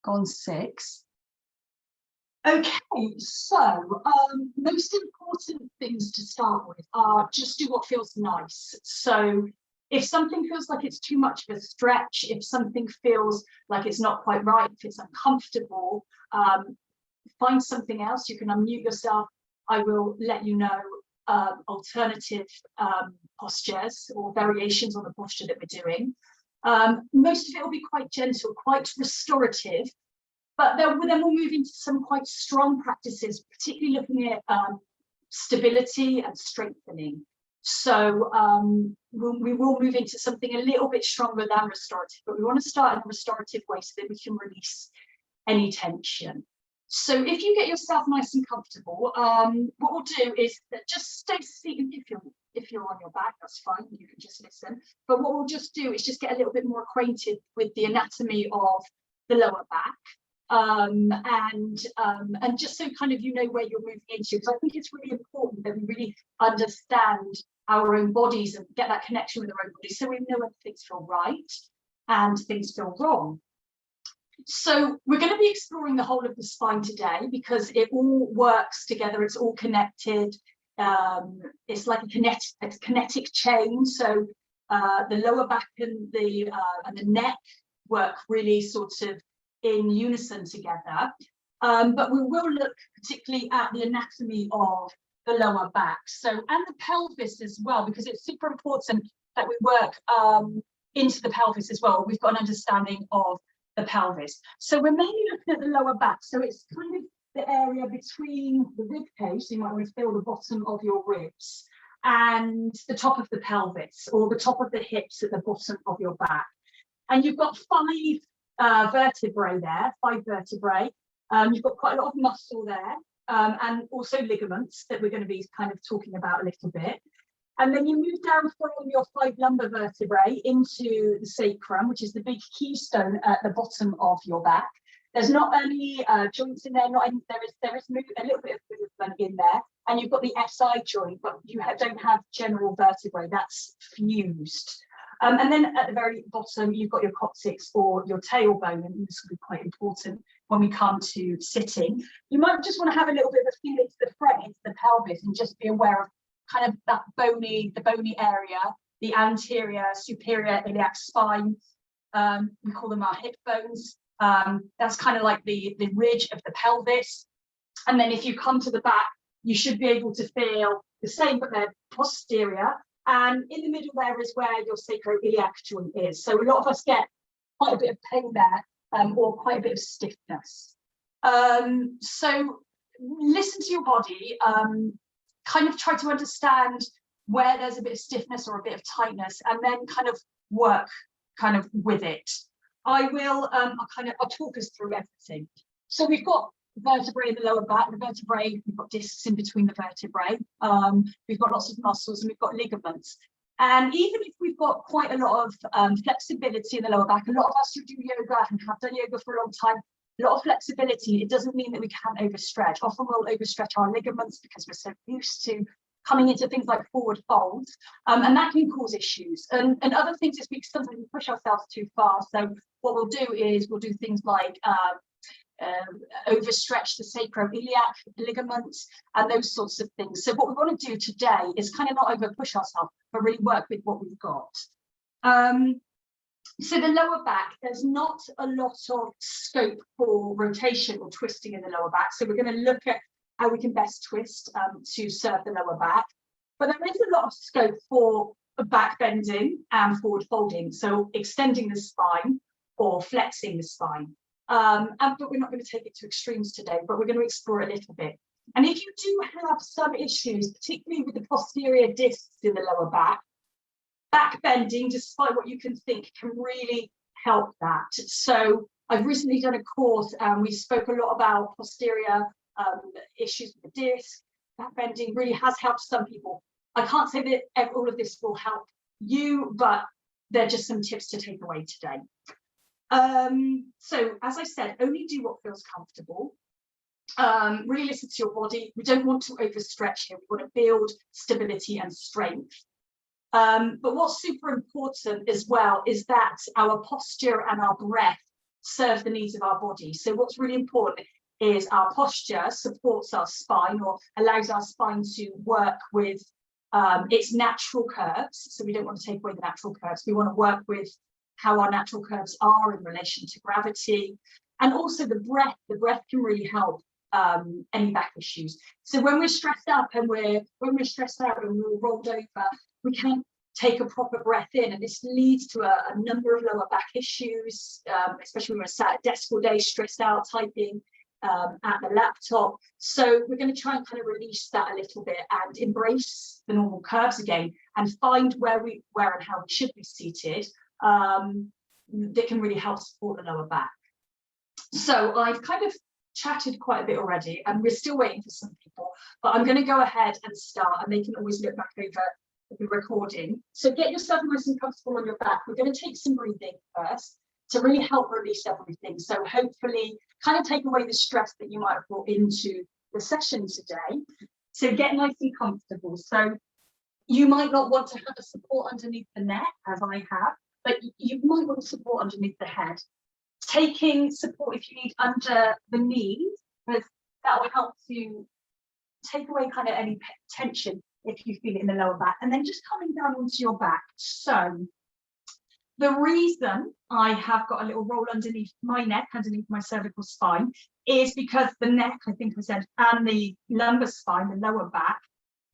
gone 6. Okay, so most important things to start with are just do what feels nice. So if something feels like it's too much of a stretch, if something feels like it's not quite right, if it's uncomfortable, find something else. You can unmute yourself. I will let you know alternative postures or variations on the posture that we're doing. Most of it will be quite gentle, quite restorative, but then we'll move into some quite strong practices, particularly looking at stability and strengthening. So we will move into something a little bit stronger than restorative, but we want to start in a restorative way so that we can release any tension. So if you get yourself nice and comfortable, what we'll do is just stay seated. If you're on your back, that's fine, you can just listen. But what we'll just do is just get a little bit more acquainted with the anatomy of the lower back. And just so kind of you know where you're moving into, because I think it's really important that we really understand our own bodies and get that connection with our own bodies, so we know when things feel right and things feel wrong. So we're going to be exploring the whole of the spine today because it all works together, it's all connected. It's like a kinetic chain. So the lower back and the neck work really sort of in unison together, but we will look particularly at the anatomy of the lower back, so and the pelvis as well, because it's super important that we work into the pelvis as well. We've got an understanding of the pelvis, so we're mainly looking at the lower back. So it's kind of the area between the rib cage, so you might want to feel the bottom of your ribs, and the top of the pelvis, or the top of the hips at the bottom of your back. And you've got 5 vertebrae there, 5 vertebrae. You've got quite a lot of muscle there, and also ligaments that we're going to be kind of talking about a little bit. And then you move down from your 5 lumbar vertebrae into the sacrum, which is the big keystone at the bottom of your back. There's not any joints in there, there is a little bit of movement in there. And you've got the SI joint, but you don't have general vertebrae, that's fused. And then at the very bottom, you've got your coccyx or your tailbone, and this will be quite important when we come to sitting. You might just want to have a little bit of a feel into the front, into the pelvis, and just be aware of kind of that bony area, the anterior, superior iliac spine. We call them our hip bones. That's kind of like the ridge of the pelvis. And then if you come to the back, you should be able to feel the same, but they're posterior. And in the middle there is where your sacroiliac joint is. So a lot of us get quite a bit of pain there, or quite a bit of stiffness. So listen to your body, kind of try to understand where there's a bit of stiffness or a bit of tightness, and then kind of work kind of with it. I'll talk us through everything. So we've got vertebrae in the lower back, the vertebrae, we've got discs in between the vertebrae, we've got lots of muscles, and we've got ligaments. And even if we've got quite a lot of flexibility in the lower back, a lot of us who do yoga and have done yoga for a long time, a lot of flexibility, it doesn't mean that we can't overstretch. Often we'll overstretch our ligaments because we're so used to coming into things like forward folds, and that can cause issues. And other things is we sometimes push ourselves too far. So what we'll do is we'll do things like overstretch the sacroiliac ligaments and those sorts of things. So what we want to do today is kind of not over push ourselves, but really work with what we've got. So the lower back, there's not a lot of scope for rotation or twisting in the lower back. So we're going to look at how we can best twist to serve the lower back. But there is a lot of scope for back bending and forward folding. So extending the spine or flexing the spine. But we're not going to take it to extremes today, but we're going to explore it a little bit. And if you do have some issues, particularly with the posterior discs in the lower back bending, despite what you can think, can really help that. So I've recently done a course and we spoke a lot about posterior issues with the disc. Back bending really has helped some people. I can't say that all of this will help you, but they're just some tips to take away today. So as I said, only do what feels comfortable. Really listen to your body. We don't want to overstretch here. We want to build stability and strength. But what's super important as well is that our posture and our breath serve the needs of our body. So what's really important is our posture supports our spine, or allows our spine to work with its natural curves. So we don't want to take away the natural curves. We want to work with how our natural curves are in relation to gravity. And also the breath can really help any back issues. So when we're stressed up and when we're stressed out and we're rolled over, we can't take a proper breath in, and this leads to a number of lower back issues, especially when we're sat at desk all day, stressed out, typing at the laptop. So we're going to try and kind of release that a little bit and embrace the normal curves again, and find where and how we should be seated that can really help support the lower back. So I've kind of chatted quite a bit already, and we're still waiting for some people, but I'm going to go ahead and start, and they can always look back over the recording. So get yourself nice and comfortable on your back. We're going to take some breathing first to really help release everything. So hopefully kind of take away the stress that you might have brought into the session today. So get nice and comfortable. So you might not want to have a support underneath the neck, as I have, but you might want support underneath the head. Taking support if you need under the knees, because that will help to take away kind of any tension if you feel it in the lower back, and then just coming down onto your back. So the reason I have got a little roll underneath my neck, underneath my cervical spine, is because the neck, I think I said, and the lumbar spine, the lower back,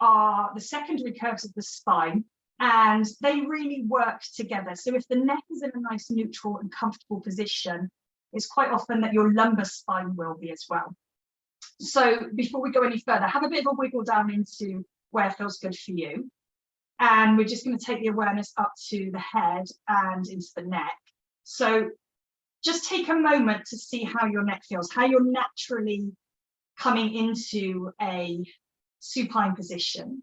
are the secondary curves of the spine, and they really work together. So if the neck is in a nice neutral and comfortable position, it's quite often that your lumbar spine will be as well. So before we go any further, have a bit of a wiggle down into where it feels good for you. And we're just going to take the awareness up to the head and into the neck. So just take a moment to see how your neck feels, how you're naturally coming into a supine position.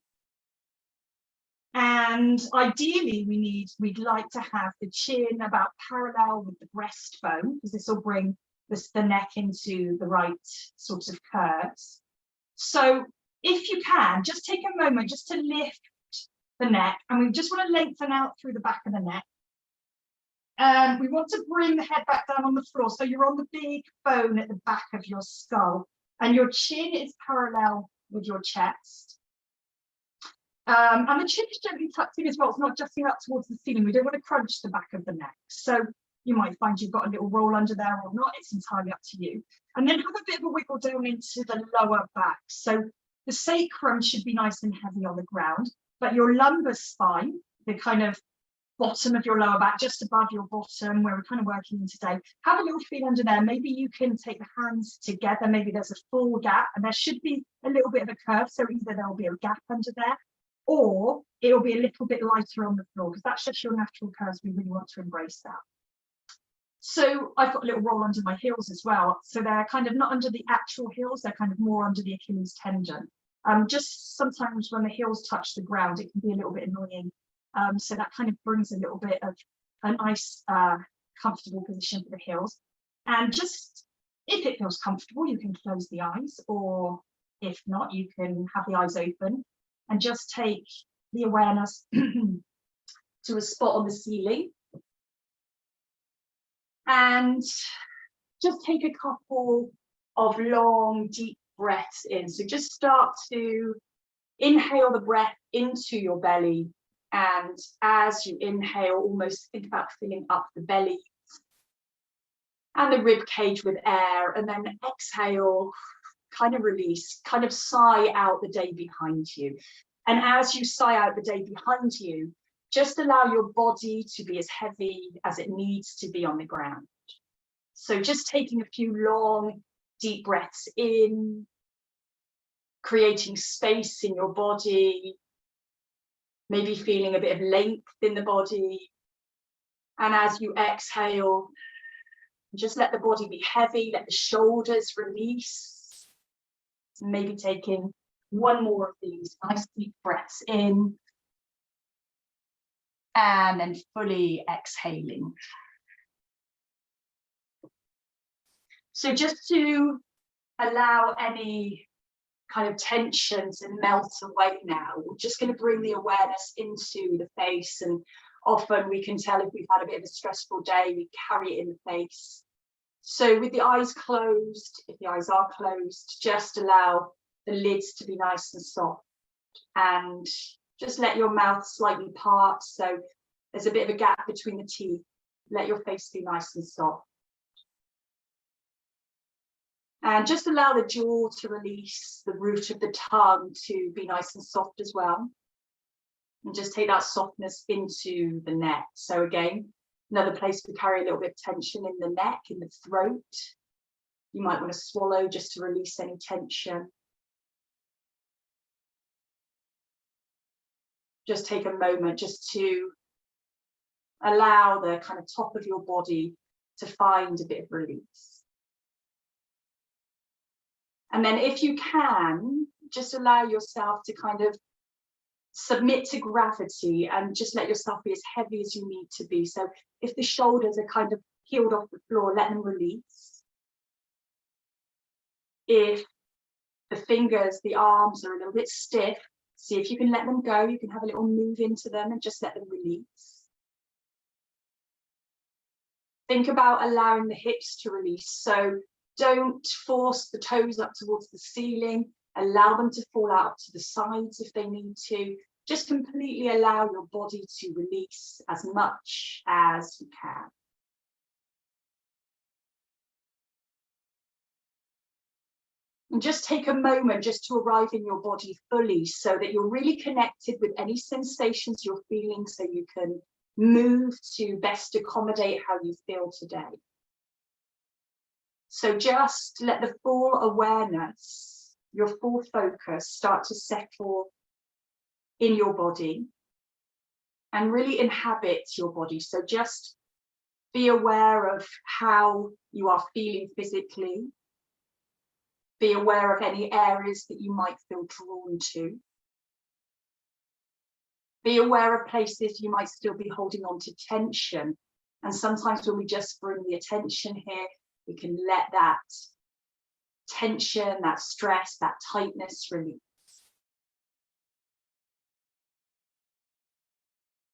And ideally, we'd like to have the chin about parallel with the breastbone, because this will bring the neck into the right sorts of curves. So if you can, just take a moment just to lift the neck, and we just want to lengthen out through the back of the neck. And we want to bring the head back down on the floor. So you're on the big bone at the back of your skull, and your chin is parallel with your chest. And the chin is gently tucked in as well. It's not jutting up towards the ceiling. We don't want to crunch the back of the neck. So you might find you've got a little roll under there or not. It's entirely up to you. And then have a bit of a wiggle down into the lower back. So the sacrum should be nice and heavy on the ground, but your lumbar spine, the kind of bottom of your lower back, just above your bottom, where we're kind of working in today, have a little feel under there. Maybe you can take the hands together. Maybe there's a full gap, and there should be a little bit of a curve. So either there'll be a gap under there, or it'll be a little bit lighter on the floor, because that's just your natural curves. We really want to embrace that. So I've got a little roll under my heels as well. So they're kind of not under the actual heels, they're kind of more under the Achilles tendon. Just sometimes when the heels touch the ground, it can be a little bit annoying. So that kind of brings a little bit of a nice, comfortable position for the heels. And just, if it feels comfortable, you can close the eyes, or if not, you can have the eyes open and just take the awareness to a spot on the ceiling. And just take a couple of long, deep breaths in. So just start to inhale the breath into your belly. And as you inhale, almost think about filling up the belly and the rib cage with air. And then exhale, kind of release, kind of sigh out the day behind you. And as you sigh out the day behind you, just allow your body to be as heavy as it needs to be on the ground. So just taking a few long, deep breaths in, creating space in your body, maybe feeling a bit of length in the body. And as you exhale, just let the body be heavy, let the shoulders release. Maybe taking one more of these nice deep breaths in. And then fully exhaling. So just to allow any kind of tension to melt away now, we're just going to bring the awareness into the face. And often we can tell if we've had a bit of a stressful day, we carry it in the face. So with the eyes closed, if the eyes are closed, just allow the lids to be nice and soft, and just let your mouth slightly part so there's a bit of a gap between the teeth. Let your face be nice and soft. And just allow the jaw to release, the root of the tongue to be nice and soft as well. And just take that softness into the neck. So again, another place we carry a little bit of tension in the neck, in the throat. You might want to swallow just to release any tension. Just take a moment just to allow the kind of top of your body to find a bit of release. And then if you can, just allow yourself to kind of submit to gravity and just let yourself be as heavy as you need to be. So if the shoulders are kind of peeled off the floor, let them release. If the fingers, the arms are a little bit stiff, see if you can let them go. You can have a little move into them and just let them release. Think about allowing the hips to release. So don't force the toes up towards the ceiling. Allow them to fall out to the sides if they need to. Just completely allow your body to release as much as you can. And just take a moment just to arrive in your body fully so that you're really connected with any sensations you're feeling, so you can move to best accommodate how you feel today. So just let the full awareness, your full focus start to settle in your body and really inhabit your body. So just be aware of how you are feeling physically. Be aware of any areas that you might feel drawn to. Be aware of places you might still be holding on to tension. And sometimes when we just bring the attention here, we can let that tension, that stress, that tightness release.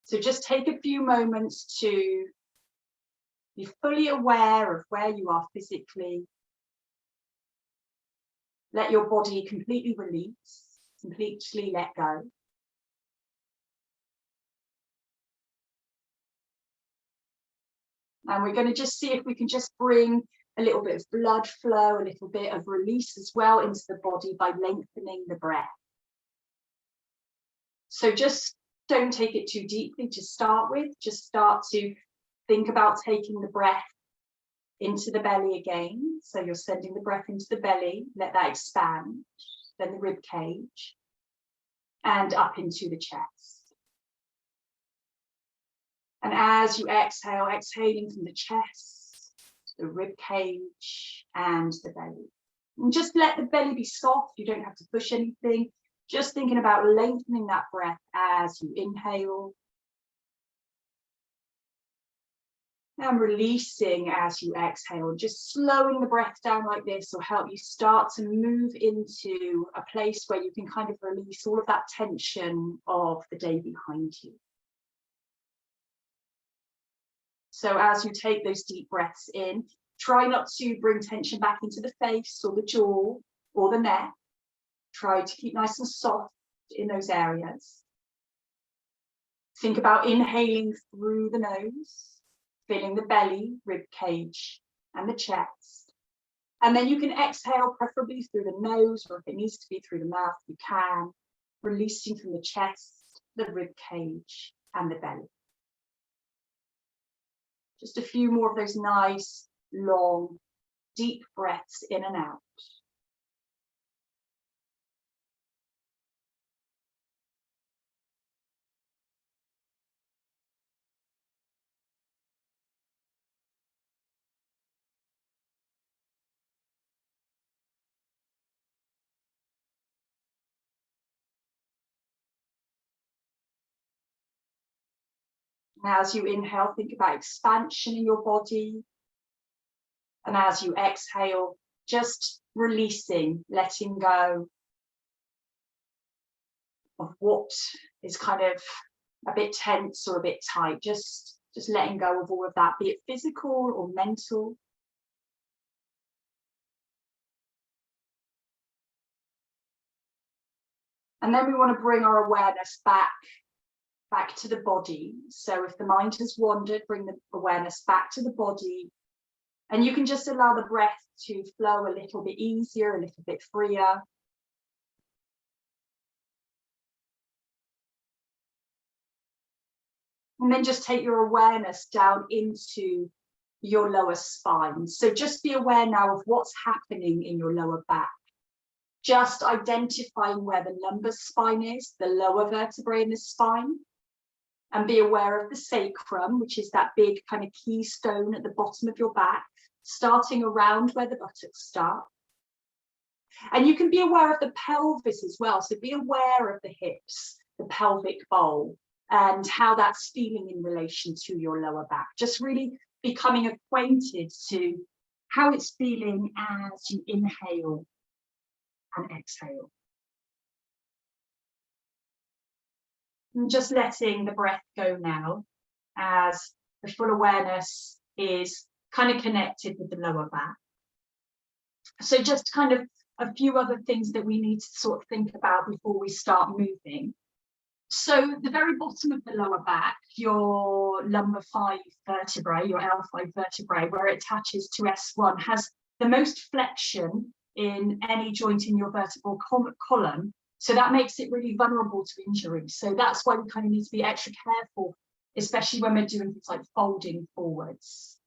So just take a few moments to be fully aware of where you are physically. Let your body completely release, completely let go. And we're going to just see if we can just bring a little bit of blood flow, a little bit of release as well into the body by lengthening the breath. So just don't take it too deeply to start with. Just start to think about taking the breath into the belly again. So you're sending the breath into the belly, let that expand, then the rib cage, and up into the chest. And as you exhale, exhaling from the chest, the rib cage, and the belly. And just let the belly be soft. You don't have to push anything. Just thinking about lengthening that breath as you inhale. And releasing as you exhale. Just slowing the breath down like this will help you start to move into a place where you can kind of release all of that tension of the day behind you. So as you take those deep breaths in, try not to bring tension back into the face or the jaw or the neck. Try to keep nice and soft in those areas. Think about inhaling through the nose, filling the belly, rib cage, and the chest. And then you can exhale, preferably through the nose, or if it needs to be through the mouth, you can, releasing from the chest, the rib cage, and the belly. Just a few more of those nice, long, deep breaths in and out. Now, as you inhale, think about expansion in your body. And as you exhale, just releasing, letting go of what is kind of a bit tense or a bit tight. Just letting go of all of that, be it physical or mental. And then we want to bring our awareness back to the body. So if the mind has wandered, bring the awareness back to the body. And you can just allow the breath to flow a little bit easier, a little bit freer. And then just take your awareness down into your lower spine. So just be aware now of what's happening in your lower back. Just identifying where the lumbar spine is, the lower vertebrae in the spine. And be aware of the sacrum, which is that big kind of keystone at the bottom of your back, starting around where the buttocks start. And you can be aware of the pelvis as well. So be aware of the hips, the pelvic bowl, and how that's feeling in relation to your lower back. Just really becoming acquainted to how it's feeling as you inhale and exhale. And just letting the breath go now as the full awareness is kind of connected with the lower back. So just kind of a few other things that we need to sort of think about before we start moving. So the very bottom of the lower back, your lumbar 5 vertebrae, your L5 vertebrae, where it attaches to S1, has the most flexion in any joint in your vertebral column. So that makes it really vulnerable to injury. So that's why we kind of need to be extra careful, especially when we're doing things like folding forwards.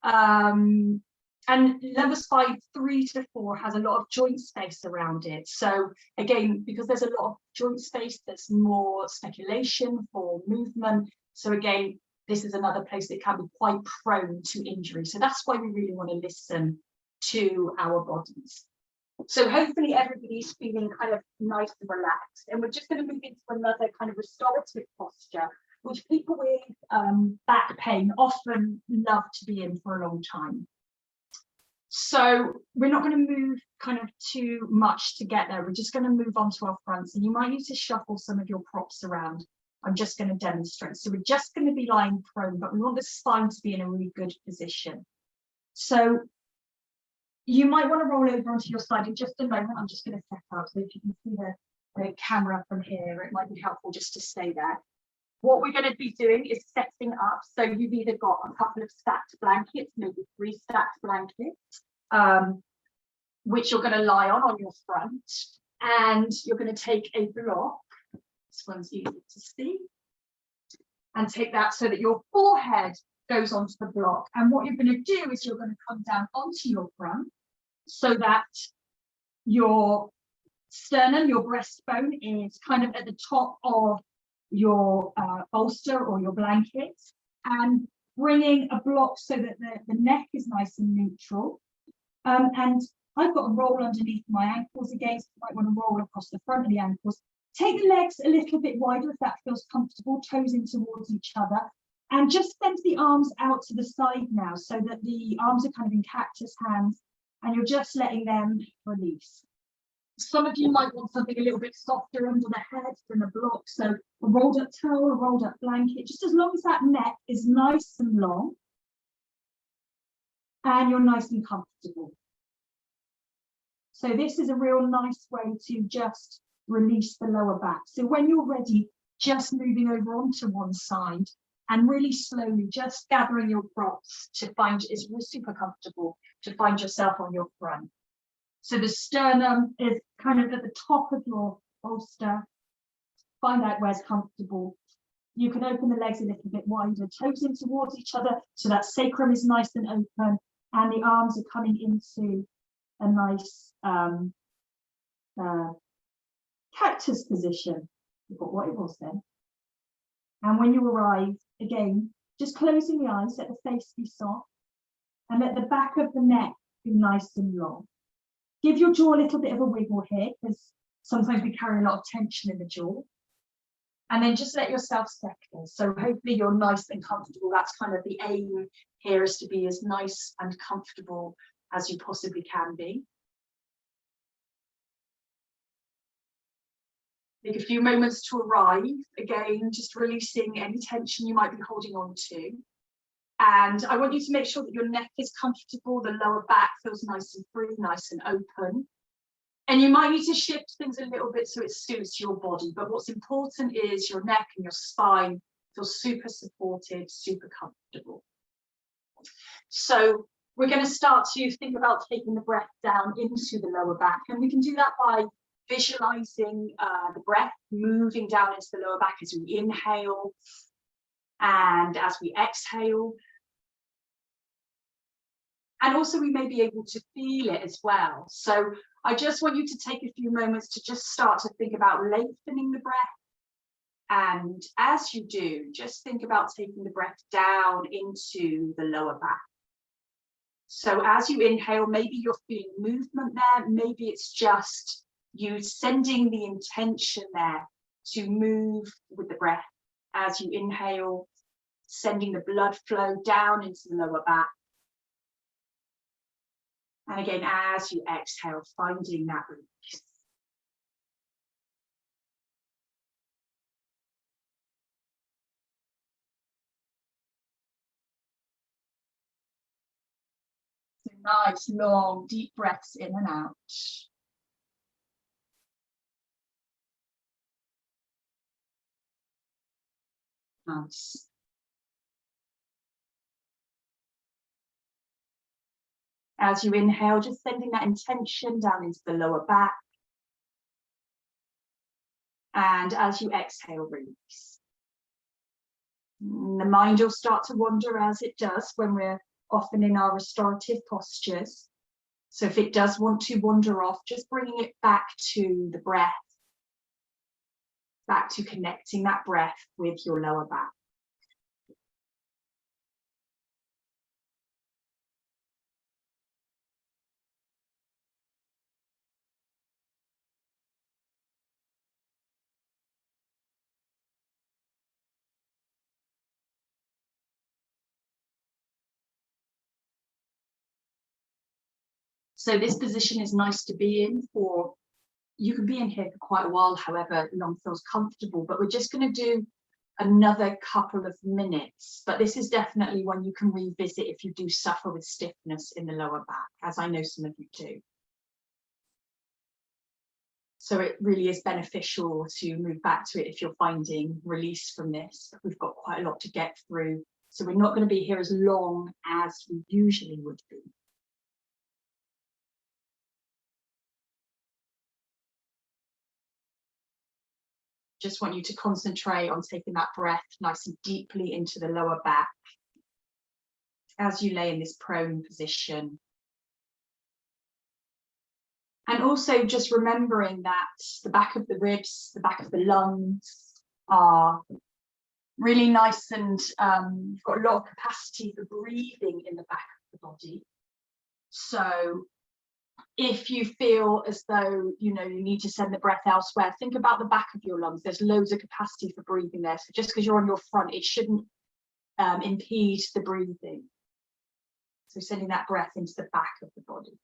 And lumbar spine 3 to 4 has a lot of joint space around it. So again, because there's a lot of joint space, there's more speculation for movement. So again, this is another place that can be quite prone to injury. So that's why we really want to listen to our bodies. So hopefully everybody's feeling kind of nice and relaxed. And we're just going to move into another kind of restorative posture, which people with back pain often love to be in for a long time. So we're not going to move kind of too much to get there. We're just going to move on to our fronts, and you might need to shuffle some of your props around. I'm just going to demonstrate. So we're just going to be lying prone, but we want the spine to be in a really good position. So you might want to roll over onto your side in just a moment. I'm just going to set up. So if you can see the camera from here, it might be helpful just to stay there. What we're going to be doing is setting up. So you've either got a couple of stacked blankets, maybe 3 stacked blankets, which you're going to lie on your front. And you're going to take a block. This one's easy to see. And take that so that your forehead goes onto the block. And what you're going to do is you're going to come down onto your front so that your sternum, your breastbone, is kind of at the top of your bolster or your blanket, and bringing a block so that the neck is nice and neutral. And I've got a roll underneath my ankles again, so you might want to roll across the front of the ankles. Take the legs a little bit wider if that feels comfortable, toes in towards each other, and just send the arms out to the side now so that the arms are kind of in cactus hands, and you're just letting them release. Some of you might want something a little bit softer under the head than a block. So a rolled up towel, a rolled up blanket, just as long as that neck is nice and long and you're nice and comfortable. So this is a real nice way to just release the lower back. So when you're ready, just moving over onto one side and really slowly just gathering your props to find, it's super comfortable to find yourself on your front. So the sternum is kind of at the top of your bolster. Find out where's comfortable. You can open the legs a little bit wider, toes in towards each other, so that sacrum is nice and open, and the arms are coming into a nice cactus position. I forgot what it was then. And when you arrive, again, just closing the eyes, let the face be soft, and let the back of the neck be nice and long. Give your jaw a little bit of a wiggle here, because sometimes we carry a lot of tension in the jaw. And then just let yourself settle. So hopefully you're nice and comfortable. That's kind of the aim here, is to be as nice and comfortable as you possibly can be. Take a few moments to arrive. Again, just releasing any tension you might be holding on to. And I want you to make sure that your neck is comfortable, the lower back feels nice and free, nice and open. And you might need to shift things a little bit so it suits your body. But what's important is your neck and your spine feel super supported, super comfortable. So we're going to start to think about taking the breath down into the lower back. And we can do that by visualizing the breath moving down into the lower back as we inhale and as we exhale. And also we may be able to feel it as well. So I just want you to take a few moments to just start to think about lengthening the breath. And as you do, just think about taking the breath down into the lower back. So as you inhale, maybe you're feeling movement there. Maybe it's just you sending the intention there to move with the breath. As you inhale, sending the blood flow down into the lower back. And again, as you exhale, finding that release. So nice, long, deep breaths in and out. Nice. As you inhale, just sending that intention down into the lower back. And as you exhale, release. The mind will start to wander, as it does when we're often in our restorative postures. So if it does want to wander off, just bringing it back to the breath, back to connecting that breath with your lower back. So this position is nice to be in for, you can be in here for quite a while, however long feels comfortable, but we're just going to do another couple of minutes. But this is definitely one you can revisit if you do suffer with stiffness in the lower back, as I know some of you do. So it really is beneficial to move back to it if you're finding release from this. But we've got quite a lot to get through, so we're not going to be here as long as we usually would be. Just want you to concentrate on taking that breath nice and deeply into the lower back as you lay in this prone position. And also just remembering that the back of the ribs, the back of the lungs are really nice, and you've got a lot of capacity for breathing in the back of the body. So if you feel as though you need to send the breath elsewhere, think about the back of your lungs. There's loads of capacity for breathing there. So just because you're on your front, it shouldn't impede the breathing. So sending that breath into the back of the body.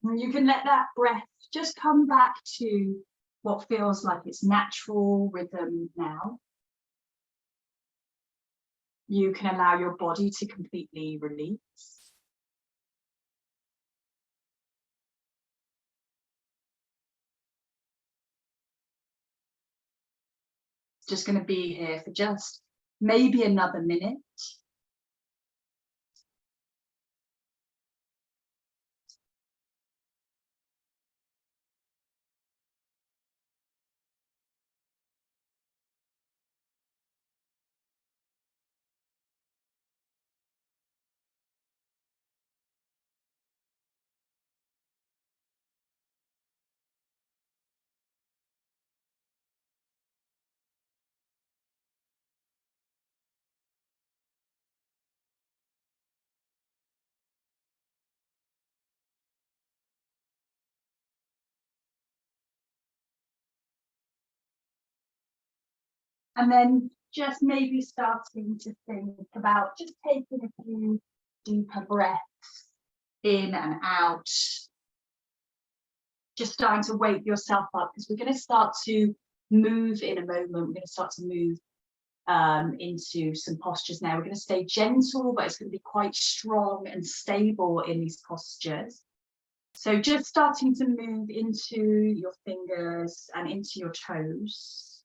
And you can let that breath just come back to what feels like its natural rhythm now. You can allow your body to completely release. It's just going to be here for just maybe another minute. And then just maybe starting to think about just taking a few deeper breaths in and out. Just starting to wake yourself up, because we're going to start to move in a moment. We're going to start to move into some postures now. We're going to stay gentle, but it's going to be quite strong and stable in these postures. So just starting to move into your fingers and into your toes.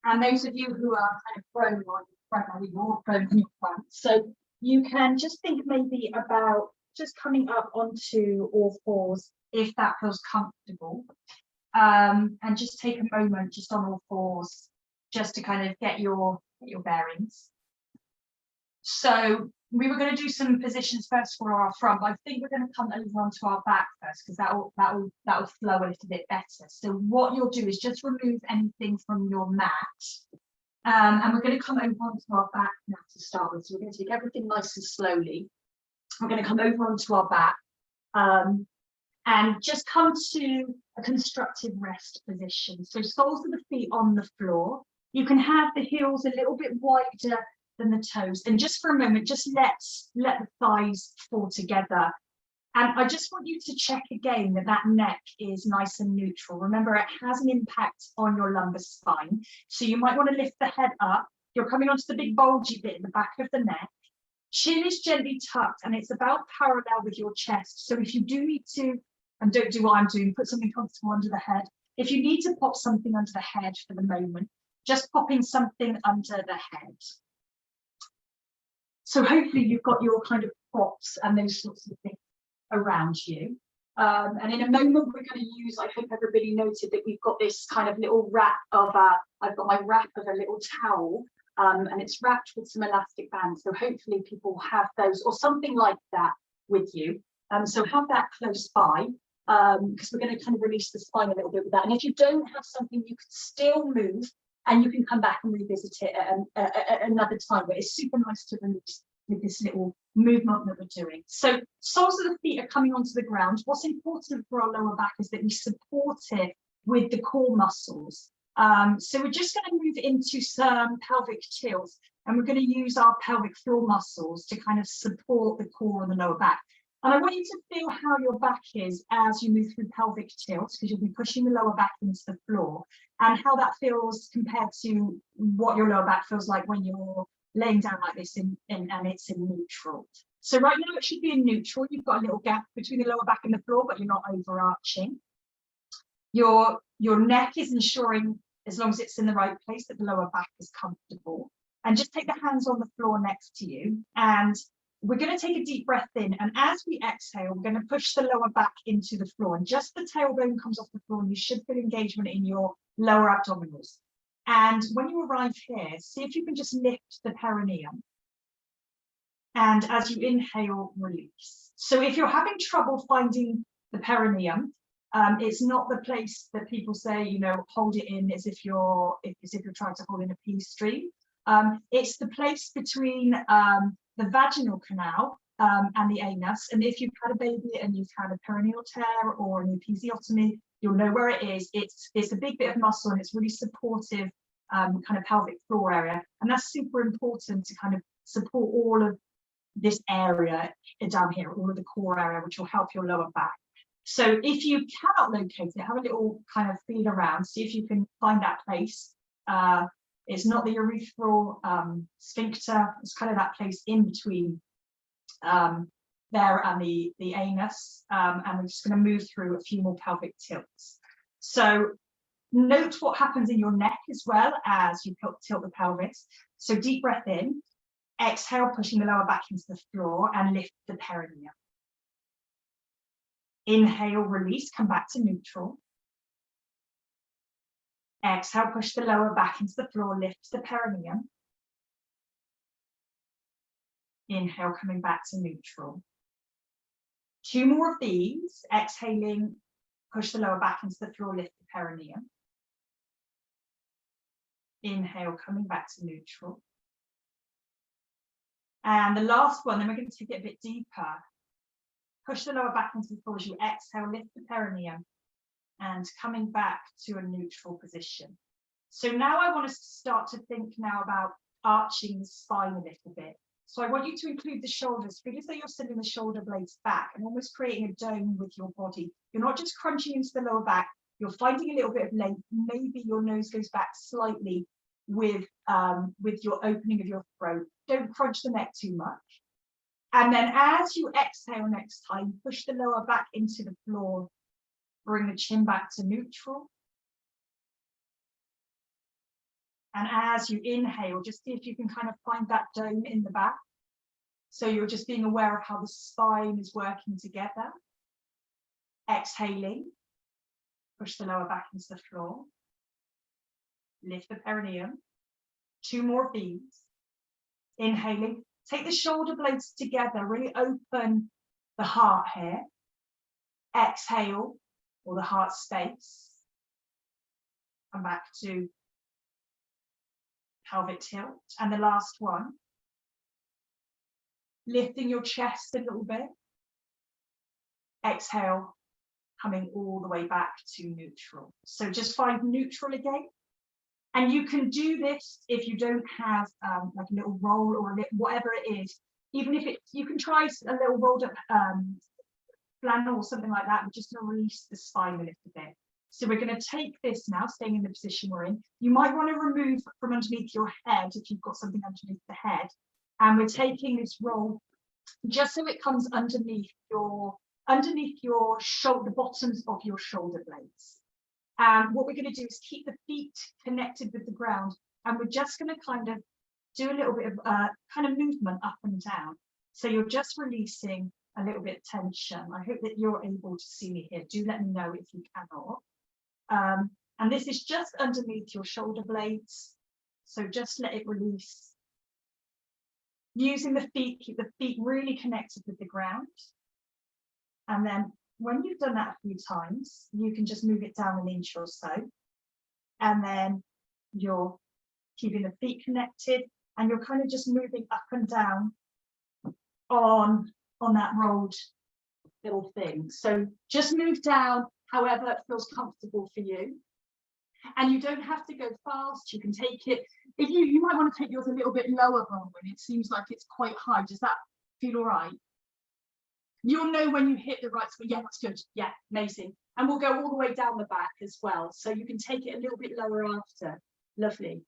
And those of you who are kind of prone on your front, or you're prone on your front, so you can just think maybe about just coming up onto all fours if that feels comfortable. And just take a moment just on all fours, just to kind of get your bearings. So we were going to do some positions first for our front, but I think we're going to come over onto our back first, because that will flow a little bit better. So what you'll do is just remove anything from your mat, and we're going to come over onto our back now to start with. So we're going to take everything nice and slowly. We're going to come over onto our back, and just come to a constructive rest position. So soles of the feet on the floor. You can have the heels a little bit wider than the toes, and just for a moment, just let the thighs fall together. And I just want you to check again that neck is nice and neutral. Remember, it has an impact on your lumbar spine, so you might want to lift the head up. You're coming onto the big bulgy bit in the back of the neck. Chin is gently tucked, and it's about parallel with your chest. So if you do need to, and don't do what I'm doing, put something comfortable under the head. If you need to pop something under the head for the moment, just popping something under the head. So hopefully you've got your kind of props and those sorts of things around you. And in a moment we're going to use, I hope everybody noted that we've got this kind of little wrap of I've got my wrap of a little towel, and it's wrapped with some elastic bands. So hopefully people have those or something like that with you. So have that close by, because we're going to kind of release the spine a little bit with that. And if you don't have something, you can still move, and you can come back and revisit it at another time. But it's super nice to release with this little movement that we're doing. So soles of the feet are coming onto the ground. What's important for our lower back is that we support it with the core muscles. So we're just going to move into some pelvic tilts, and we're going to use our pelvic floor muscles to kind of support the core and the lower back. And I want you to feel how your back is as you move through pelvic tilts, because you'll be pushing the lower back into the floor, and how that feels compared to what your lower back feels like when you're laying down like this and it's in neutral. So right now it should be in neutral. You've got a little gap between the lower back and the floor, but you're not overarching. Your neck is ensuring, as long as it's in the right place, that the lower back is comfortable. And just take the hands on the floor next to you, and we're going to take a deep breath in, and as we exhale, we're going to push the lower back into the floor, and just the tailbone comes off the floor, and you should feel engagement in your lower abdominals. And when you arrive here, see if you can just lift the perineum, and as you inhale, release. So if you're having trouble finding the perineum, it's not the place that people say, you know, hold it in as if you're trying to hold in a pea stream. It's the place between the vaginal canal and the anus. And if you've had a baby and you've had a perineal tear or an episiotomy, you'll know where it is. It's a big bit of muscle, and it's really supportive kind of pelvic floor area. And that's super important to kind of support all of this area down here, all of the core area, which will help your lower back. So if you cannot locate it, have a little kind of feel around, see if you can find that place. It's not the urethral sphincter, it's kind of that place in between there and the anus, and we're just going to move through a few more pelvic tilts. So note what happens in your neck as well as you tilt the pelvis. So deep breath in, exhale, pushing the lower back into the floor, and lift the perineum. Inhale, release, come back to neutral. Exhale, push the lower back into the floor, lift the perineum. Inhale, coming back to neutral. 2 more of these. Exhaling, push the lower back into the floor, lift the perineum. Inhale, coming back to neutral. And the last one, then we're going to take it a bit deeper. Push the lower back into the floor as you exhale, lift the perineum. and coming back to a neutral position. So now I want us to start to think now about arching the spine a little bit. So I want you to include the shoulders, feel as though you're sending the shoulder blades back and almost creating a dome with your body. You're not just crunching into the lower back, you're finding a little bit of length. Maybe your nose goes back slightly with your opening of your throat. Don't crunch the neck too much. And then as you exhale next time, push the lower back into the floor. Bring the chin back to neutral. And as you inhale, just see if you can kind of find that dome in the back. So you're just being aware of how the spine is working together. Exhaling, push the lower back into the floor. Lift the perineum. 2 more of these. Inhaling, take the shoulder blades together, really open the heart here. Exhale, or the heart space. Come back to pelvic tilt. And the last one. Lifting your chest a little bit. Exhale, coming all the way back to neutral. So just find neutral again. And you can do this if you don't have like a little roll or whatever it is. Even if you can try a little rolled up flannel or something like that, but just to release the spine a little bit. So we're going to take this now, staying in the position we're in. You might want to remove from underneath your head if you've got something underneath the head. And we're taking this roll just so it comes underneath your shoulder, the bottoms of your shoulder blades. And what we're going to do is keep the feet connected with the ground. And we're just going to kind of do a little bit of kind of movement up and down. So you're just releasing a little bit of tension. I hope that you're able to see me here. Do let me know if you cannot. And this is just underneath your shoulder blades. So just let it release. Using the feet, keep the feet really connected with the ground. And then when you've done that a few times, you can just move it down an inch or so. And then you're keeping the feet connected and you're kind of just moving up and down on that rolled little thing. So just move down however it feels comfortable for you. And you don't have to go fast. You can take it, if you might want to take yours a little bit lower, Bronwyn. It seems like it's quite high. Does that feel all right? You'll know when you hit the right spot. Yeah, that's good. Yeah, amazing. And we'll go all the way down the back as well. So you can take it a little bit lower after. Lovely.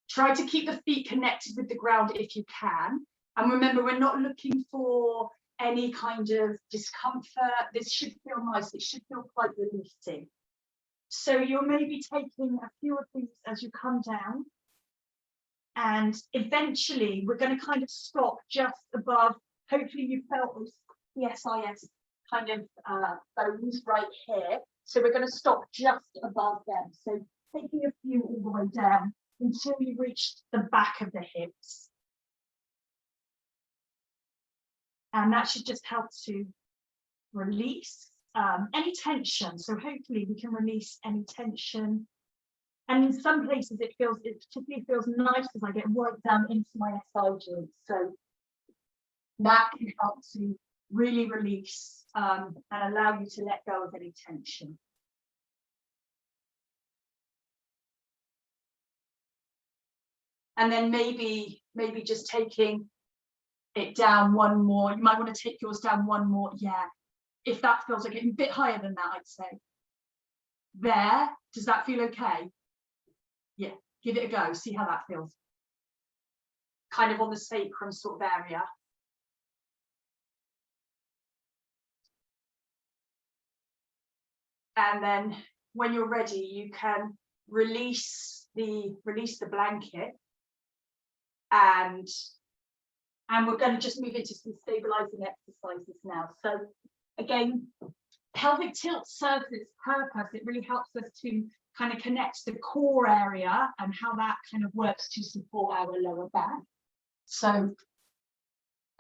Try to keep the feet connected with the ground if you can. And remember, we're not looking for any kind of discomfort. This should feel nice. It should feel quite releasing. So you're maybe taking a few of these as you come down. And eventually we're going to kind of stop just above. Hopefully you felt the SIS kind of bones right here. So we're going to stop just above them. So taking a few all the way down until you reach the back of the hips. And that should just help to release any tension. So hopefully we can release any tension. And in some places it particularly feels nice as I get right down into my SI joints. So that can help to really release and allow you to let go of any tension. And then maybe just taking it down one more. You might want to take yours down one more. Yeah, if that feels like a bit higher than that, I'd say. There, does that feel okay? Yeah, give it a go, see how that feels. Kind of on the sacrum sort of area. And then when you're ready, you can release the blanket. And we're going to just move into some stabilizing exercises now. So again, pelvic tilt serves its purpose. It really helps us to kind of connect the core area and how that kind of works to support our lower back. So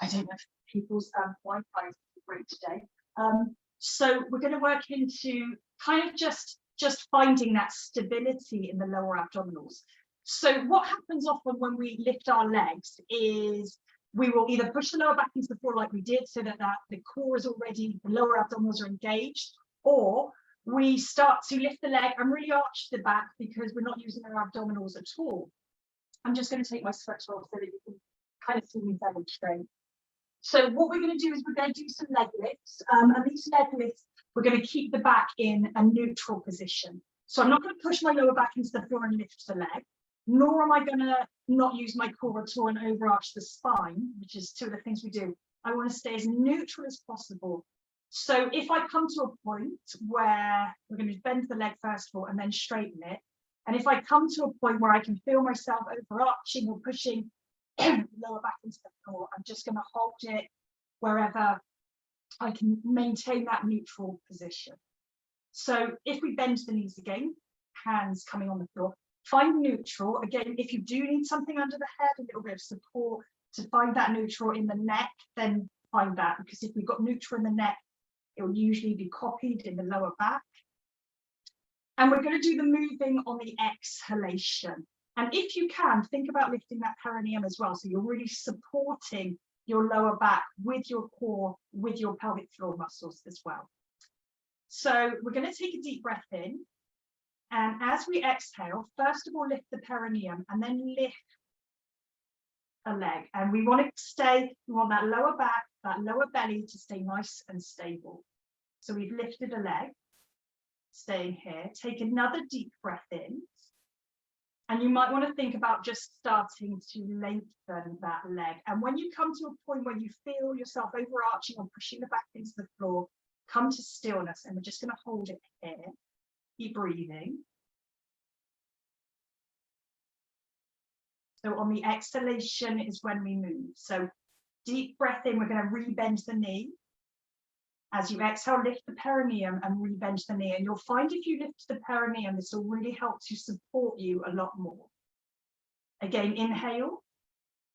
I don't know if people's Wi-Fi is great today. So we're going to work into kind of just finding that stability in the lower abdominals. So what happens often when we lift our legs is we will either push the lower back into the floor like we did, so that the core is already, the lower abdominals are engaged, or we start to lift the leg and really arch the back because we're not using our abdominals at all. I'm just going to take my sweater off so that you can kind of see me demonstrate. So what we're going to do is we're going to do some leg lifts, and these leg lifts, we're going to keep the back in a neutral position. So I'm not going to push my lower back into the floor and lift the leg, nor am I going to not use my core at all and overarch the spine, which is two of the things we do. I want to stay as neutral as possible. So if I come to a point where we're going to bend the leg first of all and then straighten it, and if I come to a point where I can feel myself overarching or pushing lower back into the floor, I'm just going to hold it wherever I can maintain that neutral position. So if we bend the knees again, hands coming on the floor, find neutral. Again, if you do need something under the head, a little bit of support to find that neutral in the neck, then find that, because if we've got neutral in the neck, it will usually be copied in the lower back. And we're going to do the moving on the exhalation. And if you can, think about lifting that perineum as well. So you're really supporting your lower back with your core, with your pelvic floor muscles as well. So we're going to take a deep breath in. And as we exhale, first of all, lift the perineum and then lift a leg. And we want we want that lower back, that lower belly to stay nice and stable. So we've lifted a leg, staying here. Take another deep breath in. And you might want to think about just starting to lengthen that leg. And when you come to a point where you feel yourself overarching or pushing the back into the floor, come to stillness. And we're just going to hold it here. Keep breathing. So on the exhalation is when we move. So deep breath in, we're going to rebend the knee. As you exhale, lift the perineum and rebend the knee. And you'll find if you lift the perineum, this will really help to support you a lot more. Again, inhale.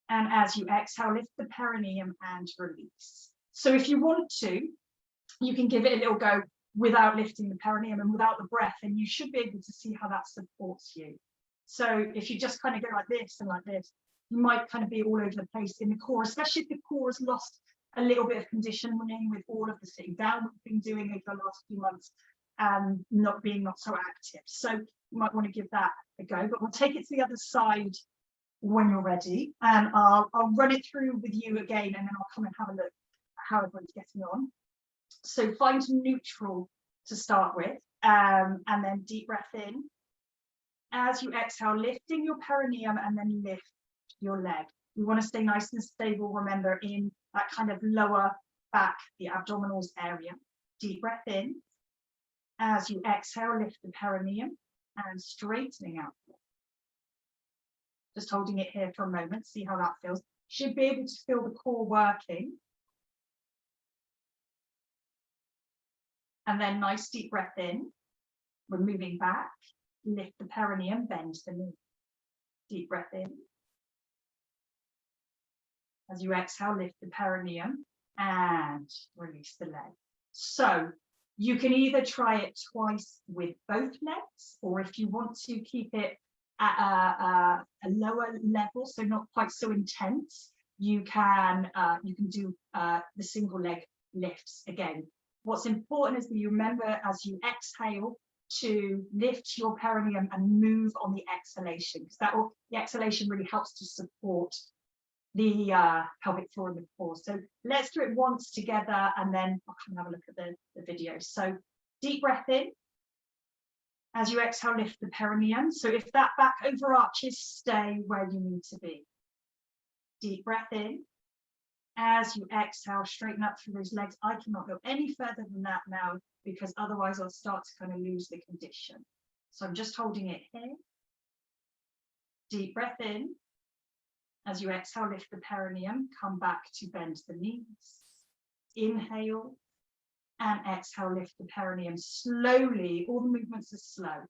And as you exhale, lift the perineum and release. So if you want to, you can give it a little go without lifting the perineum and without the breath, and you should be able to see how that supports you. So if you just kind of go like this and like this, you might kind of be all over the place in the core, especially if the core has lost a little bit of conditioning with all of the sitting down we've been doing over the last few months and not so active. So you might want to give that a go, but we'll take it to the other side when you're ready, and I'll run it through with you again, and then I'll come and have a look at how everyone's getting on. So find neutral to start with, and then deep breath in. As you exhale, lifting your perineum and then lift your leg. We want to stay nice and stable, remember, in that kind of lower back, the abdominals area. Deep breath in. As you exhale, lift the perineum and straightening out. Just holding it here for a moment, see how that feels. Should be able to feel the core working. And then nice deep breath in. We're moving back. Lift the perineum, bend the knee. Deep breath in. As you exhale, lift the perineum and release the leg. So you can either try it twice with both legs, or if you want to keep it at a lower level, so not quite so intense, you can do the single leg lifts again. What's important is that you remember as you exhale to lift your perineum and move on the exhalation, because the exhalation really helps to support the pelvic floor and the core. So let's do it once together, and then I'll come and have a look at the video. So deep breath in. As you exhale, lift the perineum. So if that back overarches, stay where you need to be. Deep breath in. As you exhale, straighten up through those legs. I cannot go any further than that now, because otherwise I'll start to kind of lose the condition. So I'm just holding it here. Deep breath in. As you exhale, lift the perineum, come back to bend the knees. Inhale and exhale, lift the perineum slowly. All the movements are slow.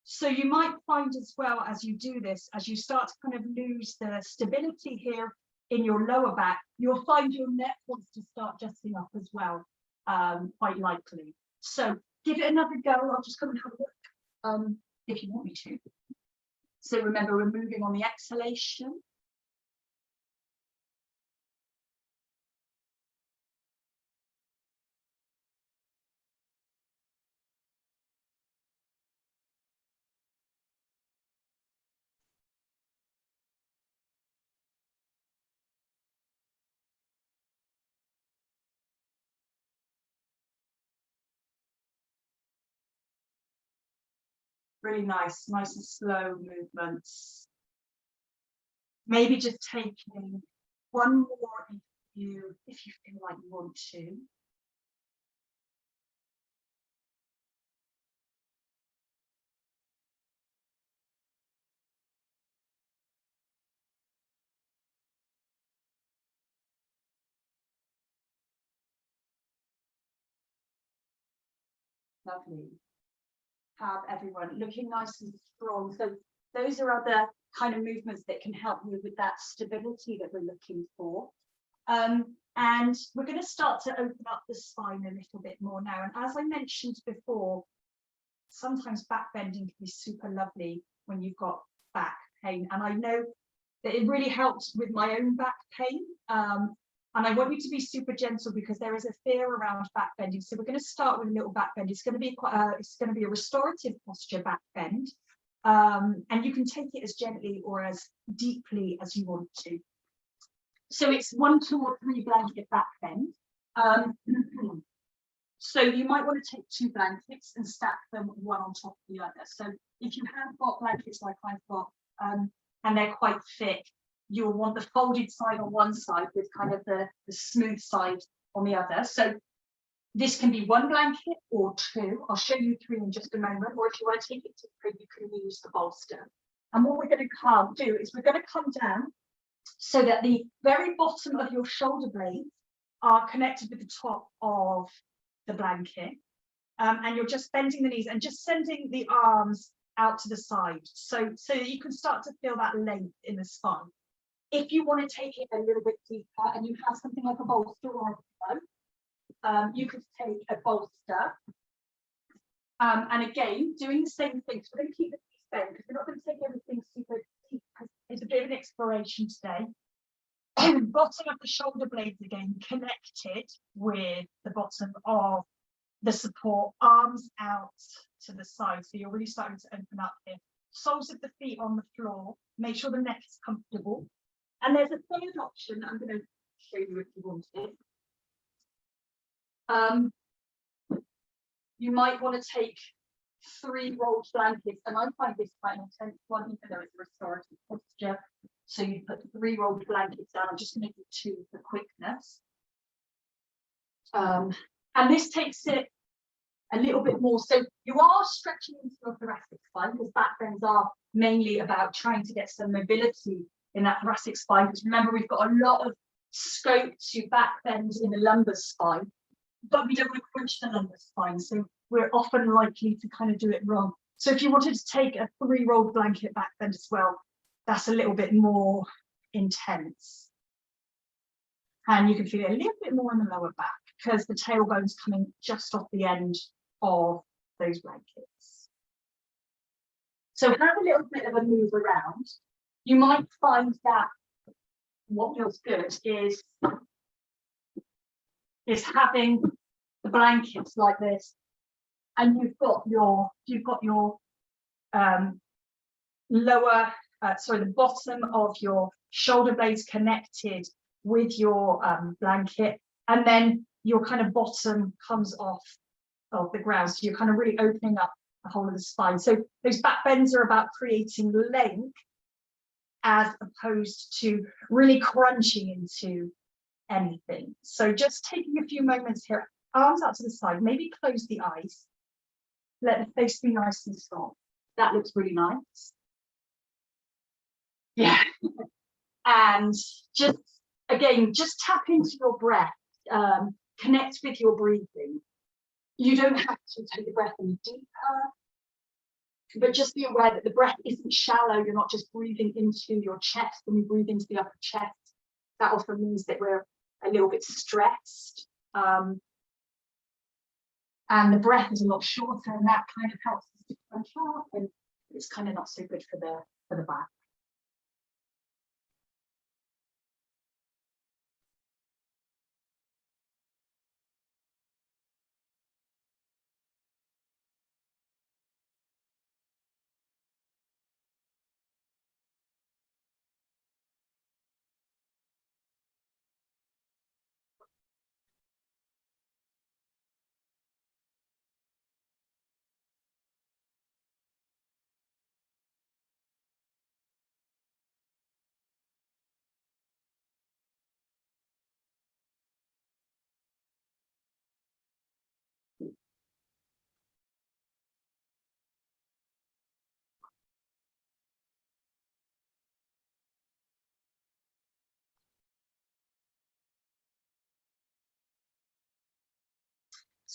So you might find as well as you do this, as you start to kind of lose the stability here in your lower back, you'll find your neck wants to start adjusting up as well, quite likely. So give it another go. I'll just come and have a look if you want me to. So remember, we're moving on the exhalation. Really nice and slow movements. Maybe just taking one more if you feel like you want to. Lovely. Have everyone looking nice and strong. So those are other kind of movements that can help you with that stability that we're looking for. And we're going to start to open up the spine a little bit more now. And as I mentioned before, sometimes back bending can be super lovely when you've got back pain. And I know that it really helps with my own back pain. And I want you to be super gentle because there is a fear around back bending. So we're going to start with a little back bend. It's going to be a restorative posture back bend. And you can take it as gently or as deeply as you want to. So it's 1, 2, or 3 blanket back bend. So you might want to take 2 blankets and stack them one on top of the other. So if you have got blankets like I've got, and they're quite thick, you'll want the folded side on one side with kind of the smooth side on the other. So this can be 1 blanket or 2. I'll show you 3 in just a moment. Or if you want to take it to 3, you can use the bolster. And what we're going to do is we're going to come down so that the very bottom of your shoulder blades are connected with the top of the blanket. And you're just bending the knees and just sending the arms out to the side. So that you can start to feel that length in the spine. If you want to take it a little bit deeper and you have something like a bolster or a pillow, you could take a bolster. And again, doing the same thing. So we're going to keep the knees bent because we're not going to take everything super deep because it's a bit of an exploration today. Bottom of the shoulder blades again connected with the bottom of the support, arms out to the side. So you're really starting to open up here. Soles of the feet on the floor. Make sure the neck is comfortable. And there's a third option I'm going to show you if you want it. You might want to take 3 rolled blankets, and I find this quite an intense one, even though it's a restorative posture. So you put 3 rolled blankets down. I'm just going to do 2 for quickness. And this takes it a little bit more. So you are stretching into your thoracic spine because back bends are mainly about trying to get some mobility in that thoracic spine. Because remember, we've got a lot of scope to back bend in the lumbar spine, but we don't want to crunch the lumbar spine. So we're often likely to kind of do it wrong. So if you wanted to take a 3 rolled blanket back bend as well, that's a little bit more intense. And you can feel it a little bit more in the lower back because the tailbone's coming just off the end of those blankets. So have a little bit of a move around. You might find that what feels good is having the blankets like this, and you've got your the bottom of your shoulder blades connected with your blanket, and then your kind of bottom comes off of the ground. So you're kind of really opening up the whole of the spine. So those back bends are about creating length as opposed to really crunching into anything. So just taking a few moments here, arms out to the side, maybe close the eyes, let the face be nice and strong. That looks really nice. Yeah. And just again, just tap into your breath, connect with your breathing. You don't have to take the breath any deeper, but just be aware that the breath isn't shallow. You're not just breathing into your chest. When we breathe into the upper chest, that often means that we're a little bit stressed. And the breath is a lot shorter, and that kind of helps us to crunch up, and it's kind of not so good for the back.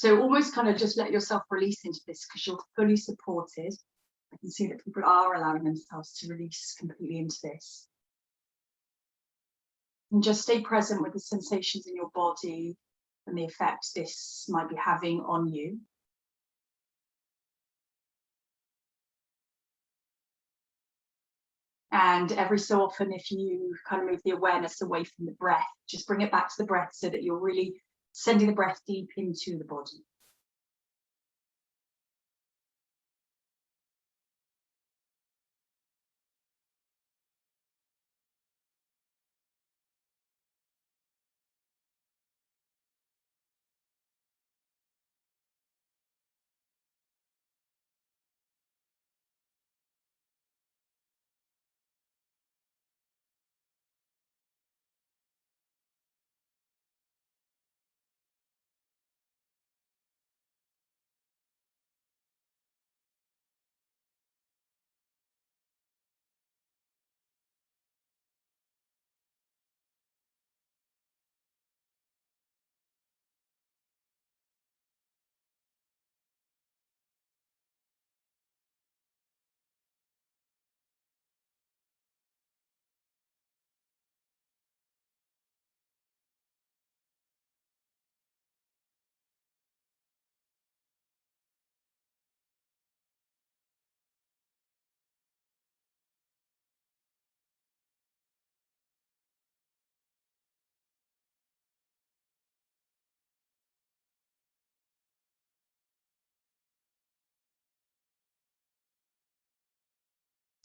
So almost kind of just let yourself release into this because you're fully supported. I can see that people are allowing themselves to release completely into this. And just stay present with the sensations in your body and the effect this might be having on you. And every so often, if you kind of move the awareness away from the breath, just bring it back to the breath so that you're really sending the breath deep into the body.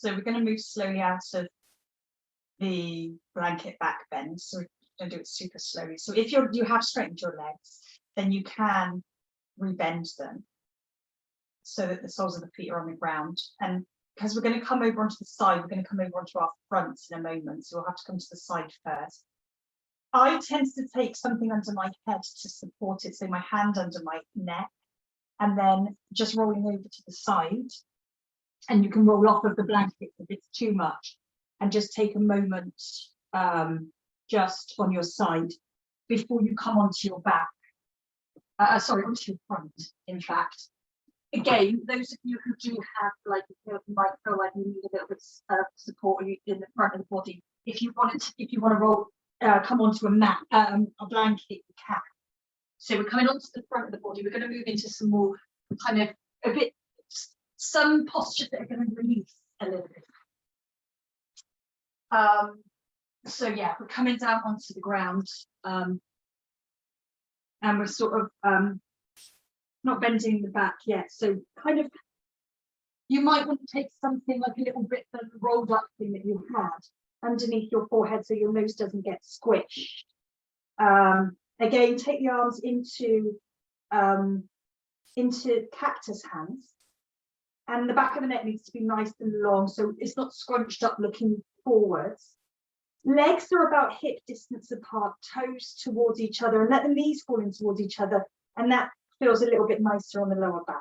So we're going to move slowly out of the blanket back bend. So we're going to do it super slowly. So if you have straightened your legs, then you can rebend them so that the soles of the feet are on the ground. And because we're going to come over onto the side, we're going to come over onto our fronts in a moment. So we'll have to come to the side first. I tend to take something under my head to support it. So my hand under my neck, and then just rolling over to the side. And you can roll off of the blanket if it's too much, and just take a moment just on your side before you come onto your back. Sorry, onto your front, in fact. Again, those of you who do have, like, you might feel like you need a little bit of support in the front of the body. If you want to roll, come onto a mat, a blanket, you can. So we're coming onto the front of the body. We're going to move into some more kind of some postures that are going to release a little bit. So yeah, we're coming down onto the ground, and we're sort of not bending the back yet. So kind of, you might want to take something like a little bit of the rolled up thing that you had underneath your forehead so your nose doesn't get squished. Again, take the arms into cactus hands. And the back of the neck needs to be nice and long, so it's not scrunched up looking forwards. Legs are about hip distance apart, toes towards each other, and let the knees fall in towards each other, and that feels a little bit nicer on the lower back.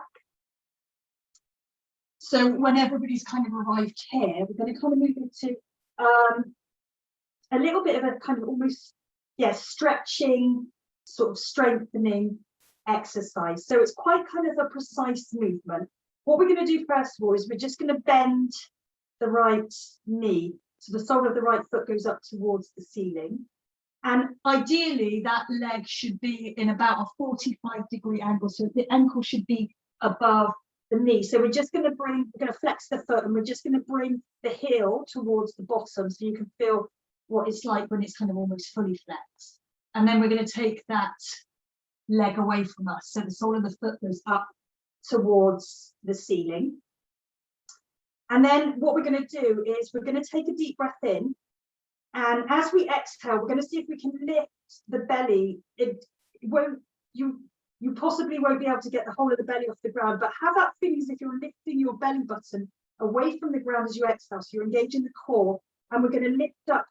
So when everybody's kind of arrived here, we're going to kind of move into a little bit of a kind of almost, stretching, sort of strengthening exercise. So it's quite kind of a precise movement. What we're going to do first of all is we're just going to bend the right knee. So the sole of the right foot goes up towards the ceiling. And ideally that leg should be in about a 45-degree angle. So the ankle should be above the knee. So we're just going to flex the foot, and we're just going to bring the heel towards the bottom so you can feel what it's like when it's kind of almost fully flexed. And then we're going to take that leg away from us. So the sole of the foot goes up towards the ceiling. And then what we're going to do is we're going to take a deep breath in, and as we exhale, we're going to see if we can lift the belly. You possibly won't be able to get the whole of the belly off the ground, but have that feeling as if you're lifting your belly button away from the ground as you exhale. So you're engaging the core, and we're going to lift up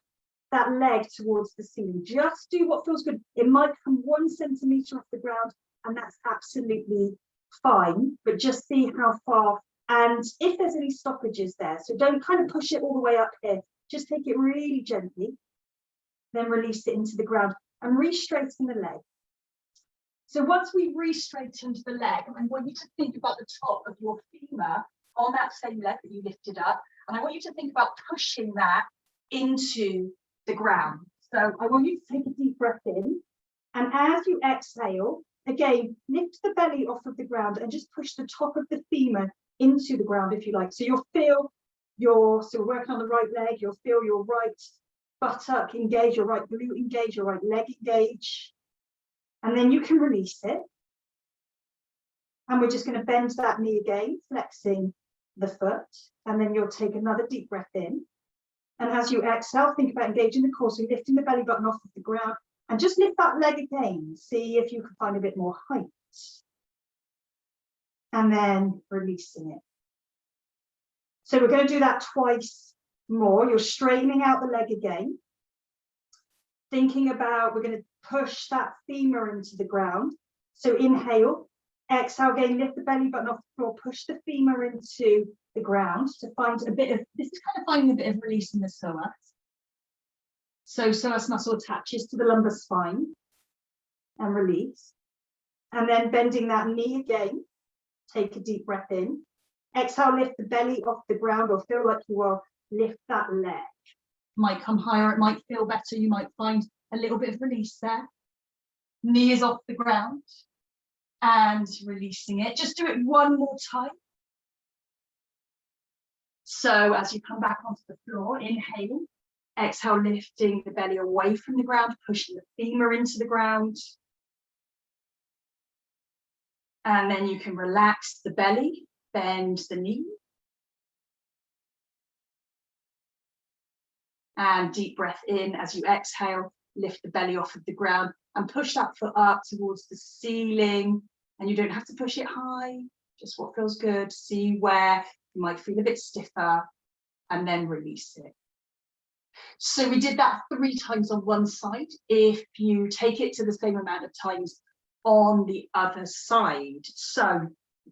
that leg towards the ceiling. Just do what feels good. It might come 1 centimeter off the ground, and that's absolutely fine, but just see how far, and if there's any stoppages there. So don't kind of push it all the way up here, just take it really gently, then release it into the ground and re-straighten the leg. So once we've re-straightened the leg, I want you to think about the top of your femur on that same leg that you lifted up. And I want you to think about pushing that into the ground. So I want you to take a deep breath in. And as you exhale, again, lift the belly off of the ground and just push the top of the femur into the ground, if you like. So you'll feel so we're working on the right leg, you'll feel your right buttock engage, your right glute engage, your right leg engage. And then you can release it. And we're just going to bend that knee again, flexing the foot. And then you'll take another deep breath in. And as you exhale, think about engaging the core, so lifting the belly button off of the ground. And just lift that leg again. See if you can find a bit more height. And then releasing it. So we're going to do that twice more. You're straightening out the leg again. Thinking about, we're going to push that femur into the ground. So inhale, exhale again, lift the belly button off the floor, push the femur into the ground to find a bit of, this is kind of finding a bit of release in the psoas. So psoas muscle attaches to the lumbar spine and release. And then bending that knee again, take a deep breath in. Exhale, lift the belly off the ground, or feel like you will lift that leg. Might come higher, it might feel better, you might find a little bit of release there. Knee is off the ground and releasing it. Just do it one more time. So as you come back onto the floor, inhale, exhale, lifting the belly away from the ground, pushing the femur into the ground. And then you can relax the belly, bend the knee. And deep breath in as you exhale, lift the belly off of the ground and push that foot up towards the ceiling. And you don't have to push it high, just what feels good. See where you might feel a bit stiffer and then release it. So we did that 3 times on one side. If you take it to the same amount of times on the other side. So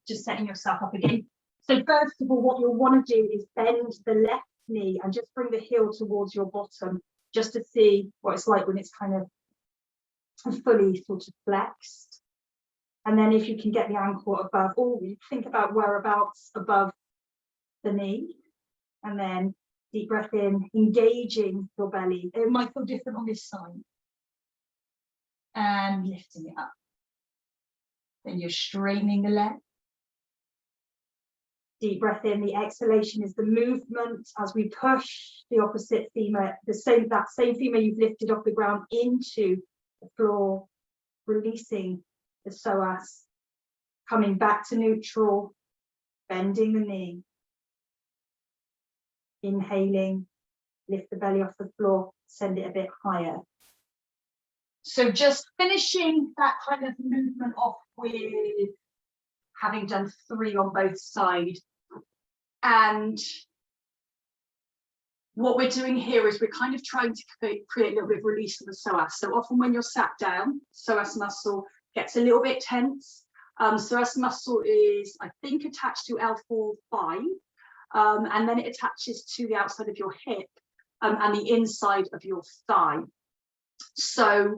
just setting yourself up again. So first of all, what you'll want to do is bend the left knee and just bring the heel towards your bottom, just to see what it's like when it's kind of fully sort of flexed. And then if you can get the ankle above, or you think about whereabouts above the knee, and then deep breath in, engaging your belly. It might feel different on this side. And lifting it up. Then you're straightening the leg. Deep breath in, the exhalation is the movement as we push the opposite femur, that same femur you've lifted off the ground into the floor, releasing the psoas, coming back to neutral, bending the knee, inhaling, lift the belly off the floor, send it a bit higher. So just finishing that kind of movement off with having done 3 on both sides. And what we're doing here is we're kind of trying to create a little bit of release in the psoas. So often when you're sat down, psoas muscle gets a little bit tense. Psoas muscle is, I think, attached to L4-5, and then it attaches to the outside of your hip and the inside of your thigh. So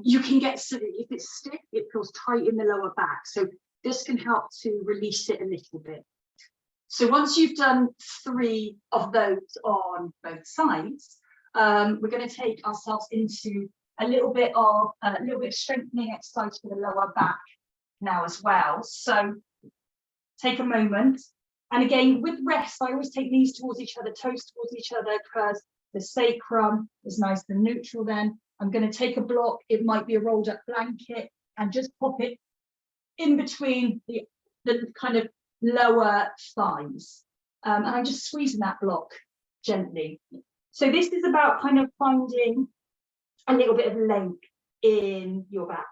you can get, if it's stiff, it feels tight in the lower back. So this can help to release it a little bit. So once you've done 3 of those on both sides, we're going to take ourselves into a little bit of strengthening exercise for the lower back now as well. So take a moment. And again, with rest, I always take knees towards each other, toes towards each other, because the sacrum is nice and neutral then. I'm going to take a block, it might be a rolled up blanket, and just pop it in between the kind of lower thighs. And I'm just squeezing that block gently. So this is about kind of finding a little bit of length in your back.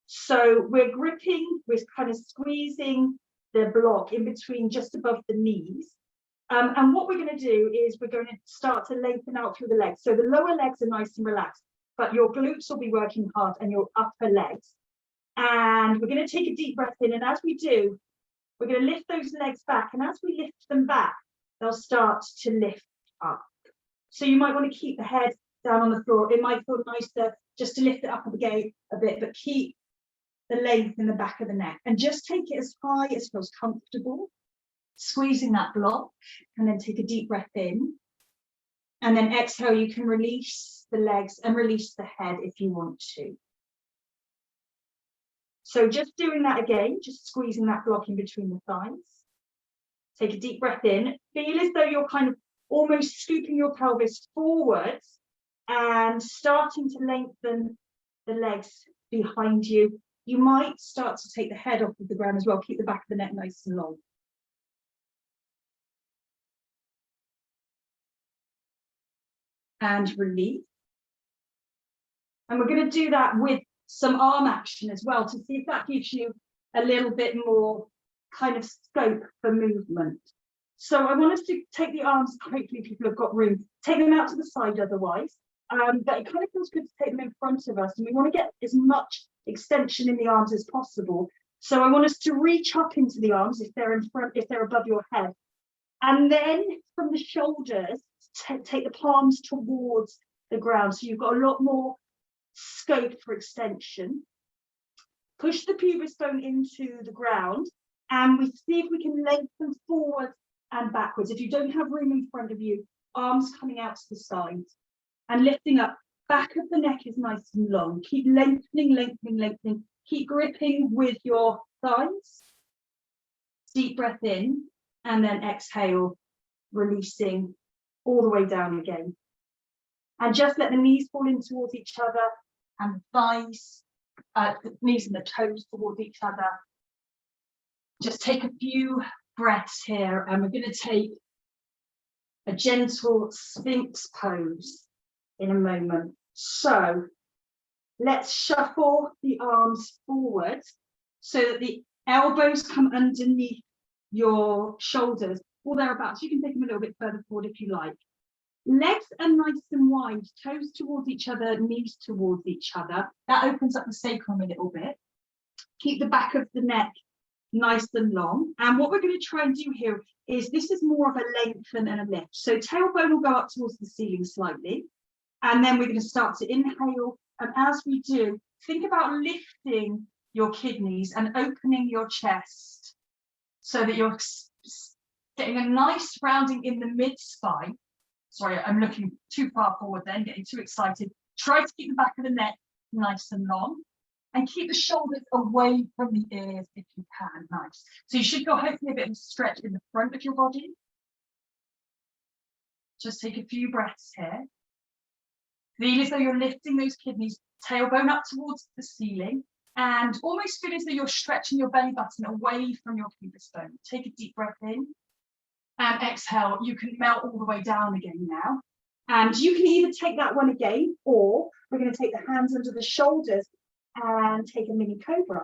So we're gripping, we're kind of squeezing the block in between just above the knees. And what we're going to do is we're going to start to lengthen out through the legs. So the lower legs are nice and relaxed, but your glutes will be working hard and your upper legs. And we're going to take a deep breath in. And as we do, we're going to lift those legs back. And as we lift them back, they'll start to lift up. So you might want to keep the head down on the floor. It might feel nicer just to lift it up again a bit, but keep the length in the back of the neck, and just take it as high as feels comfortable, squeezing that block, and then take a deep breath in. And then exhale, you can release the legs and release the head if you want to. So just doing that again, just squeezing that block in between the thighs. Take a deep breath in. Feel as though you're kind of almost scooping your pelvis forwards and starting to lengthen the legs behind you. You might start to take the head off of the ground as well. Keep the back of the neck nice and long. And release. And we're going to do that with some arm action as well to see if that gives you a little bit more kind of scope for movement. So I want us to take the arms, hopefully people have got room, take them out to the side otherwise, but it kind of feels good to take them in front of us, and we want to get as much extension in the arms as possible. So I want us to reach up into the arms if they're in front, if they're above your head, and then from the shoulders, take the palms towards the ground, so you've got a lot more scope for extension. Push the pubic bone into the ground, and we see if we can lengthen forward and backwards. If you don't have room in front of you, arms coming out to the sides and lifting up. Back of the neck is nice and long. Keep lengthening, lengthening, lengthening. Keep gripping with your thighs. Deep breath in, and then exhale, releasing all the way down again. And just let the knees fall in towards each other, and the thighs, the knees and the toes towards each other. Just take a few breaths here, and we're going to take a gentle Sphinx pose in a moment. So let's shuffle the arms forward so that the elbows come underneath your shoulders or thereabouts. You can take them a little bit further forward if you like. Legs are nice and wide, toes towards each other, knees towards each other. That opens up the sacrum a little bit. Keep the back of the neck nice and long. And what we're going to try and do here is, this is more of a lengthen and a lift. So tailbone will go up towards the ceiling slightly. And then we're going to start to inhale. And as we do, think about lifting your kidneys and opening your chest so that you're getting a nice rounding in the mid-spine. Sorry, I'm looking too far forward then, getting too excited. Try to keep the back of the neck nice and long. And keep the shoulders away from the ears if you can. Nice. So you should go hopefully a bit of a stretch in the front of your body. Just take a few breaths here. Feel as though you're lifting those kidneys, tailbone up towards the ceiling, and almost feel as though you're stretching your belly button away from your pubic bone. Take a deep breath in and exhale. You can melt all the way down again now. And you can either take that one again, or we're going to take the hands under the shoulders and take a mini cobra.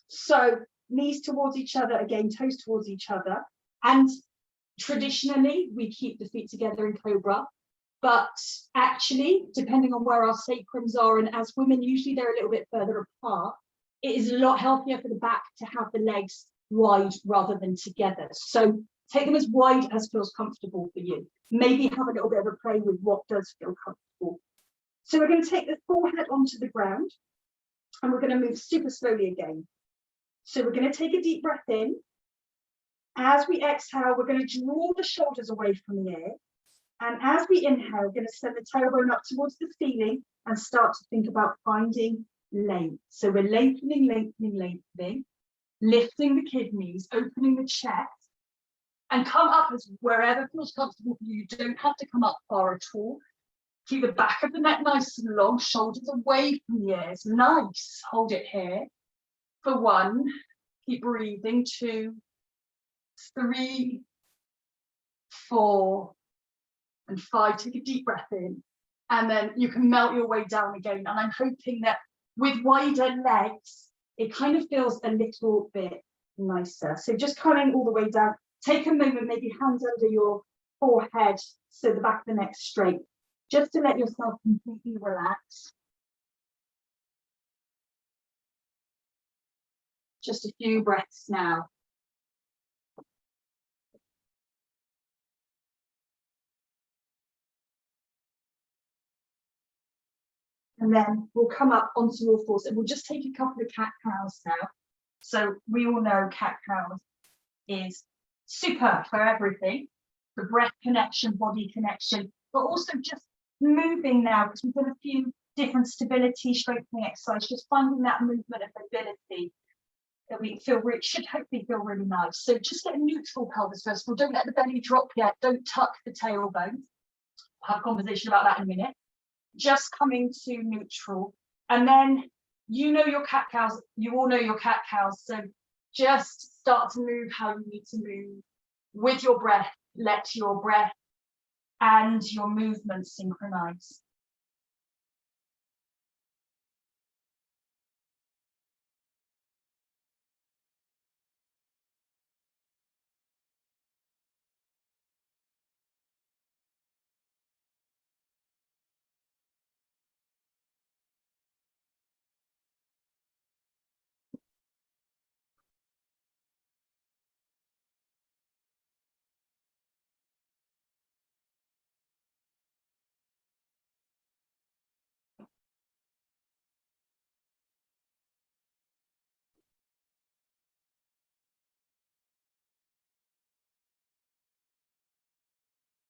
So knees towards each other, again, toes towards each other. And traditionally, we keep the feet together in cobra. But actually, depending on where our sacrums are, and as women, usually they're a little bit further apart, it is a lot healthier for the back to have the legs wide rather than together. So take them as wide as feels comfortable for you. Maybe have a little bit of a play with what does feel comfortable. So we're going to take the forehead onto the ground. And we're going to move super slowly again. So we're going to take a deep breath in. As we exhale, we're going to draw the shoulders away from the ear. And as we inhale, we're going to send the tailbone up towards the ceiling and start to think about finding length. So we're lengthening, lengthening, lengthening, lifting the kidneys, opening the chest, and come up as wherever feels comfortable for you. You don't have to come up far at all. Keep the back of the neck nice and long, shoulders away from the ears. Nice. Hold it here for 1. Keep breathing. 2, 3, 4, and 5. Take a deep breath in. And then you can melt your way down again. And I'm hoping that with wider legs, it kind of feels a little bit nicer. So just coming all the way down. Take a moment, maybe hands under your forehead so the back of the neck's straight. Just to let yourself completely relax. Just a few breaths now. And then we'll come up onto all fours, and we'll just take a couple of cat-cows now. So we all know cat-cows is super for everything, the breath connection, body connection, but also just moving now, because we've done a few different stability strengthening exercises, just finding that movement of mobility that we feel should hopefully feel really nice. So just get a neutral pelvis first of all. Don't let the belly drop yet. Don't tuck the tailbone. I'll have a conversation about that in a minute. Just coming to neutral. And then you know your cat-cows, you all know your cat-cows. So just start to move how you need to move with your breath. Let your breath and your movement synchronize.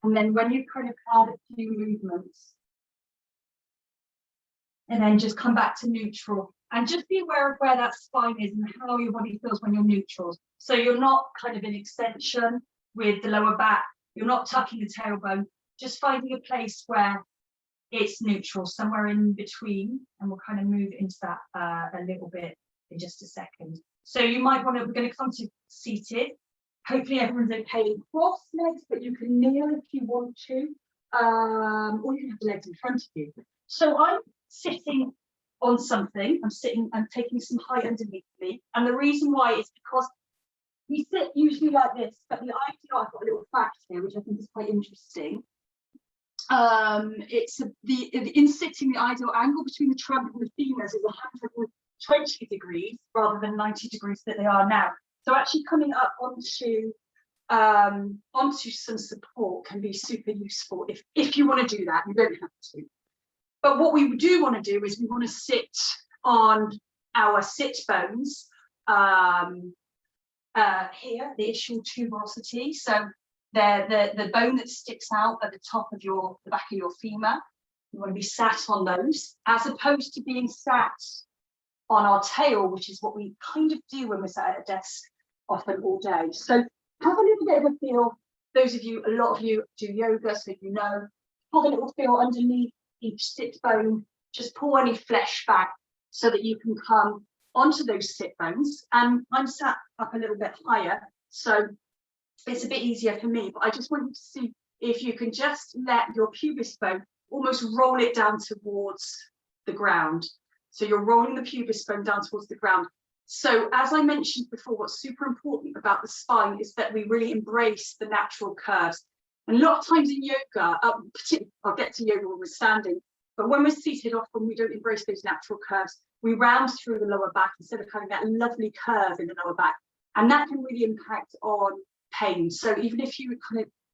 And then when you've kind of had a few movements, and then just come back to neutral, and just be aware of where that spine is and how your body feels when you're neutral. So you're not kind of in extension with the lower back, you're not tucking the tailbone, just finding a place where it's neutral, somewhere in between, and we'll kind of move into that a little bit in just a second. So you might want to, we're going to come to seated. Hopefully everyone's okay. Cross legs, but you can kneel if you want to, or you can have the legs in front of you. So I'm sitting on something, I'm taking some height underneath me, and the reason why is because we sit usually like this, but the idea, I've got a little fact here which I think is quite interesting. It's in sitting, the ideal angle between the trunk and the femurs is 120 degrees rather than 90 degrees that they are now. So actually coming up onto some support can be super useful if you want to do that. You don't have to. But what we do want to do is we want to sit on our sit bones here, the ischial tuberosity. So the bone that sticks out at the top of the back of your femur. You want to be sat on those, as opposed to being sat on our tail, which is what we kind of do when we're sat at a desk often all day. So have a little bit of a feel. Those of you, a lot of you do yoga, so you know, have a little feel underneath each sit bone. Just pull any flesh back so that you can come onto those sit bones. And I'm sat up a little bit higher, so it's a bit easier for me, but I just want you to see if you can just let your pubis bone almost roll it down towards the ground. So you're rolling the pubis bone down towards the ground. So as I mentioned before, what's super important about the spine is that we really embrace the natural curves. And a lot of times in yoga, I'll get to yoga when we're standing, but when we're seated, often we don't embrace those natural curves. We round through the lower back instead of having that lovely curve in the lower back. And that can really impact on pain. So even if you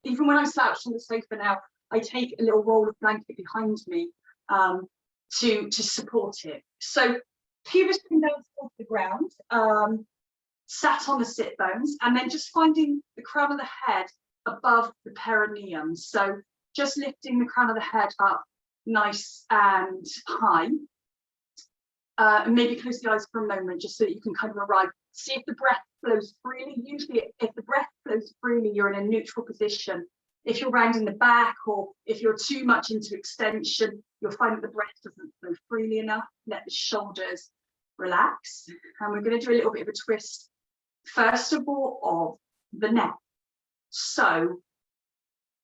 even when I'm slouched on the sofa now, I take a little roll of blanket behind me to support it. So pubis bone down towards the ground, sat on the sit bones, and then just finding the crown of the head above the perineum. So just lifting the crown of the head up nice and high. And maybe close the eyes for a moment just so that you can kind of arrive. See if the breath flows freely. Usually if the breath flows freely, you're in a neutral position. If you're rounding the back, or if you're too much into extension, you'll find that the breath doesn't flow freely enough. Let the shoulders relax. And we're going to do a little bit of a twist, first of all, of the neck. So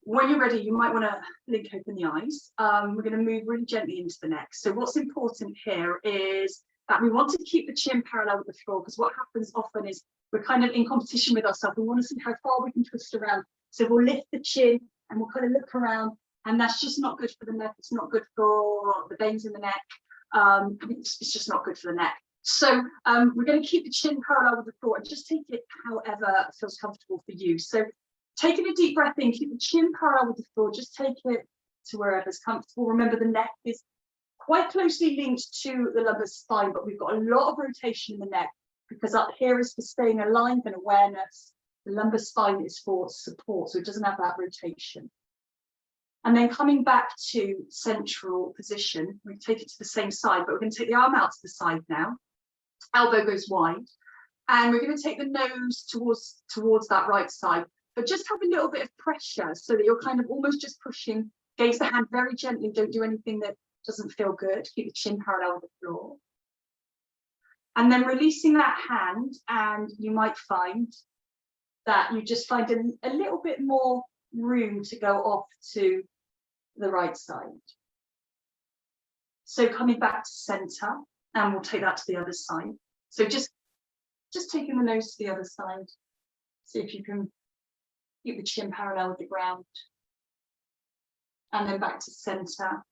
when you're ready, you might want to blink open the eyes. We're going to move really gently into the neck. So what's important here is that we want to keep the chin parallel with the floor, because what happens often is we're kind of in competition with ourselves. We want to see how far we can twist around. So we'll lift the chin and we'll kind of look around, and that's just not good for the neck. It's not good for the veins in the neck. It's just not good for the neck. So we're going to keep the chin parallel with the floor and just take it however feels comfortable for you. So taking a deep breath in, keep the chin parallel with the floor, just take it to wherever's comfortable. Remember, the neck is quite closely linked to the lumbar spine, but we've got a lot of rotation in the neck, because up here is for staying aligned and awareness. The lumbar spine is for support, so it doesn't have that rotation. And then coming back to central position, we take it to the same side, but we're going to take the arm out to the side now. Elbow goes wide, and we're going to take the nose towards that right side, but just have a little bit of pressure so that you're kind of almost just pushing. Gaze the hand very gently. Don't do anything that doesn't feel good. Keep the chin parallel with the floor. And then releasing that hand, and you might find that you just find a little bit more room to go off to the right side. So coming back to center, and we'll take that to the other side. So just taking the nose to the other side. See if you can keep the chin parallel with the ground. And then back to center.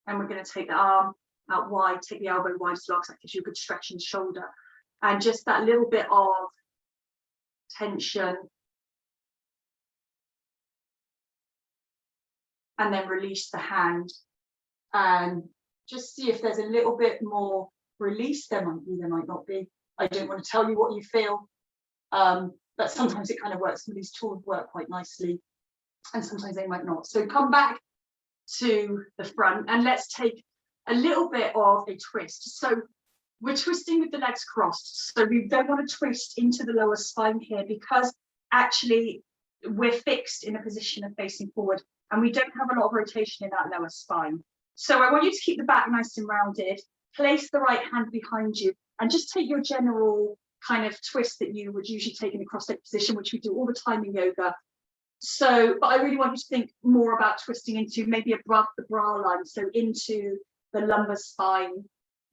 And we're going to take the arm out wide, take the elbow wide as well, because that gives you a good stretch in the shoulder. And just that little bit of tension. And then release the hand. And just see if there's a little bit more release. There might be, there might not be. I don't want to tell you what you feel. But sometimes it kind of works. Some of these tools work quite nicely. And sometimes they might not. So come back to the front, and let's take a little bit of a twist. So we're twisting with the legs crossed. So we don't want to twist into the lower spine here, because actually we're fixed in a position of facing forward, and we don't have a lot of rotation in that lower spine. So I want you to keep the back nice and rounded, place the right hand behind you, and just take your general kind of twist that you would usually take in a cross-legged position, which we do all the time in yoga. So, but I really want you to think more about twisting into maybe above the bra line, so into the lumbar spine.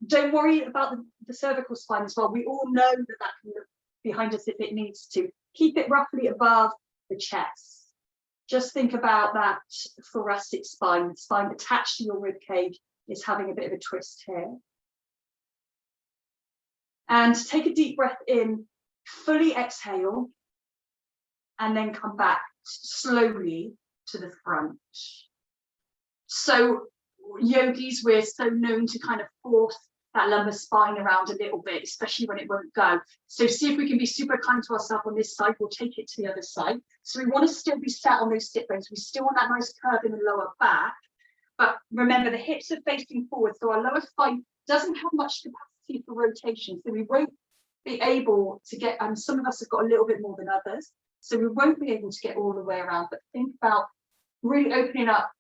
Don't worry about the cervical spine as well. We all know that that can look behind us if it needs to. Keep it roughly above the chest. Just think about that thoracic spine, the spine attached to your rib cage is having a bit of a twist here. And take a deep breath in, fully exhale, and then come back slowly to the front. So yogis, we're so known to kind of force that lumbar spine around a little bit, especially when it won't go. So see if we can be super kind to ourselves on this side. We'll take it to the other side. So we want to still be sat on those sit bones. We still want that nice curve in the lower back. But remember, the hips are facing forward, so our lower spine doesn't have much capacity for rotation. So we won't be able to get, and some of us have got a little bit more than others, so we won't be able to get all the way around. But think about really opening up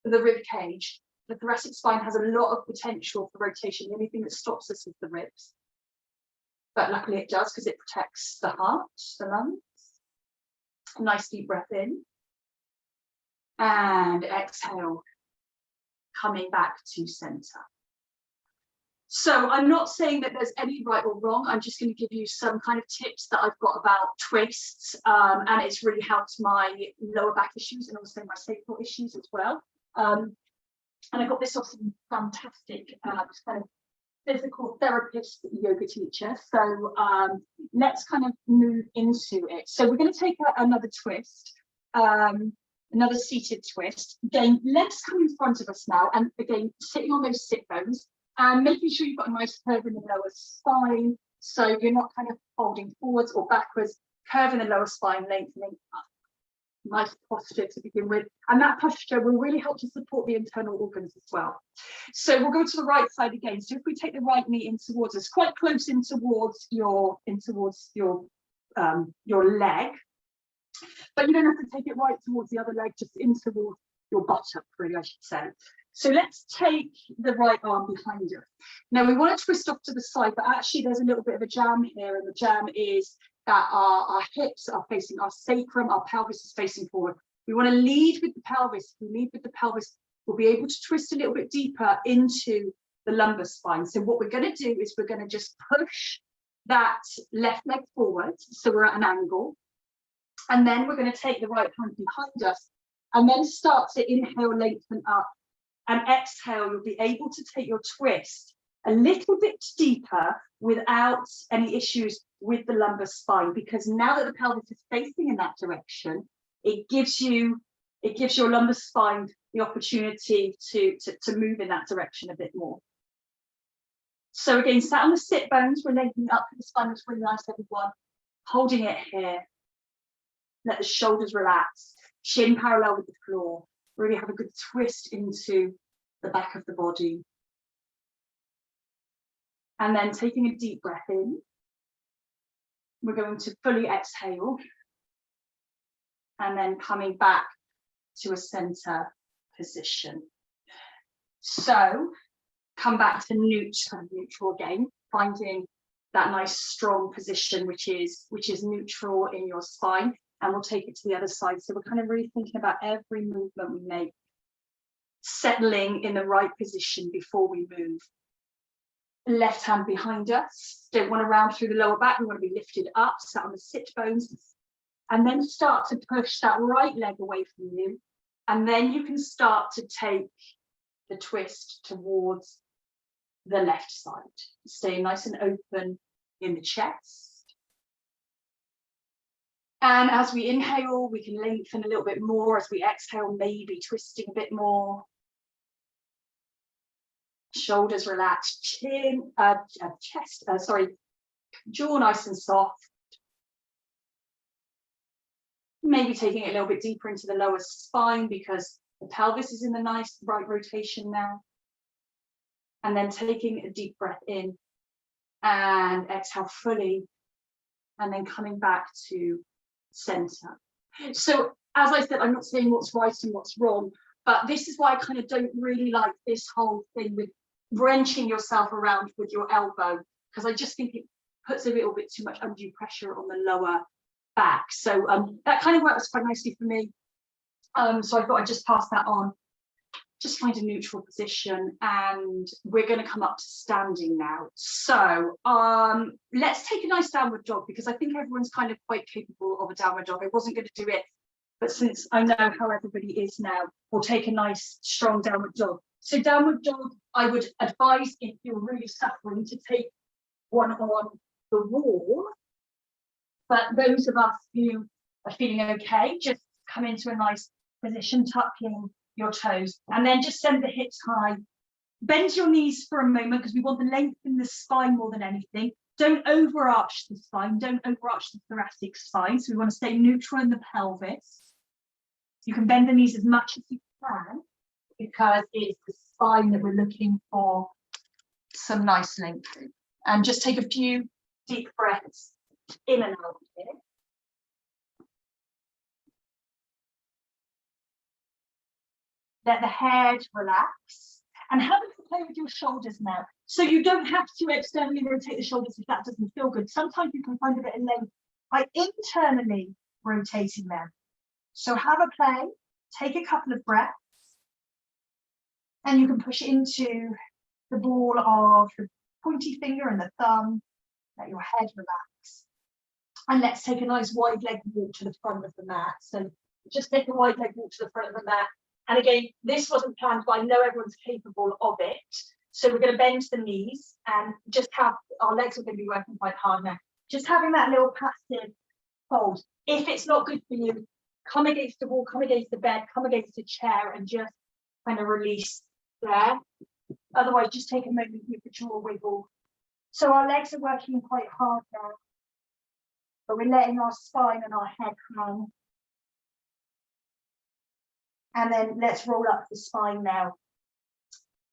the rib cage. The thoracic spine has a lot of potential for rotation. The only thing that stops us is the ribs. But luckily it does, because it protects the heart, the lungs. A nice deep breath in. And exhale, coming back to center. So I'm not saying that there's any right or wrong. I'm just going to give you some kind of tips that I've got about twists. And it's really helped my lower back issues and also my sacral issues as well. And I got this off some fantastic kind of physical therapist, yoga teacher. So let's kind of move into it. So we're going to take another twist, another seated twist. Again, legs come in front of us now, and again, sitting on those sit bones and making sure you've got a nice curve in the lower spine. So you're not kind of folding forwards or backwards, curve in the lower spine, lengthening up. Nice posture to begin with, and that posture will really help to support the internal organs as well. So we'll go to the right side again. So if we take the right knee in towards us, quite close in towards your leg, but you don't have to take it right towards the other leg, just in towards your buttock, really, I should say. So let's take the right arm behind us. Now we want to twist off to the side, but actually there's a little bit of a jam here, and the jam is that our hips are facing our sacrum, our pelvis is facing forward. We want to lead with the pelvis. If we lead with the pelvis, we'll be able to twist a little bit deeper into the lumbar spine. So what we're going to do is we're going to just push that left leg forward, so we're at an angle. And then we're going to take the right hand behind us and then start to inhale, lengthen up, and exhale. You'll be able to take your twist a little bit deeper without any issues with the lumbar spine, because now that the pelvis is facing in that direction, it gives your lumbar spine the opportunity to move in that direction a bit more. So again, sat on the sit bones, we're lengthening up the spine, looks really nice, everyone. Holding it here. Let the shoulders relax, chin parallel with the floor. Really have a good twist into the back of the body. And then taking a deep breath in, we're going to fully exhale. And then coming back to a center position. So come back to neutral again, finding that nice strong position, which is neutral in your spine. And we'll take it to the other side. So we're kind of really thinking about every movement we make, settling in the right position before we move. Left hand behind us. Don't want to round through the lower back. We want to be lifted up, sat on the sit bones. And then start to push that right leg away from you. And then you can start to take the twist towards the left side. Stay nice and open in the chest. And as we inhale, we can lengthen a little bit more. As we exhale, maybe twisting a bit more. Shoulders relaxed, chin, jaw nice and soft. Maybe taking it a little bit deeper into the lower spine because the pelvis is in the nice right rotation now. And then taking a deep breath in and exhale fully. And then coming back to center. So as I said, I'm not saying what's right and what's wrong, but this is why I kind of don't really like this whole thing with wrenching yourself around with your elbow, because I just think it puts a little bit too much undue pressure on the lower back. So that kind of works quite nicely for me. So I thought I'd just pass that on. Just find a neutral position, and we're going to come up to standing now. So let's take a nice downward dog, because I think everyone's kind of quite capable of a downward dog. I wasn't going to do it, but since I know how everybody is now, we'll take a nice strong downward dog. So downward dog, I would advise, if you're really suffering, to take one on the wall. But those of us who are feeling okay, just come into a nice position, tucking your toes, and then just send the hips high. Bend your knees for a moment, because we want the length in the spine more than anything. Don't overarch the spine, don't overarch the thoracic spine. So we want to stay neutral in the pelvis. You can bend the knees as much as you can, because it's the spine that we're looking for some nice length. And just take a few deep breaths in and out here. Let the head relax, and have a play with your shoulders now. So you don't have to externally rotate the shoulders if that doesn't feel good. Sometimes you can find a bit of length by internally rotating them. So have a play, take a couple of breaths, and you can push into the ball of the pointy finger and the thumb. Let your head relax. And let's take a nice wide leg walk to the front of the mat. So just take a wide leg walk to the front of the mat. And again, this wasn't planned, but I know everyone's capable of it. So we're going to bend the knees and just have, our legs are going to be working quite hard now. Just having that little passive hold. If it's not good for you, come against the wall, come against the bed, come against a chair, and just kind of release there. Otherwise, just take a moment, give the jaw a wiggle. So our legs are working quite hard now, but we're letting our spine and our head hang. And then let's roll up the spine now.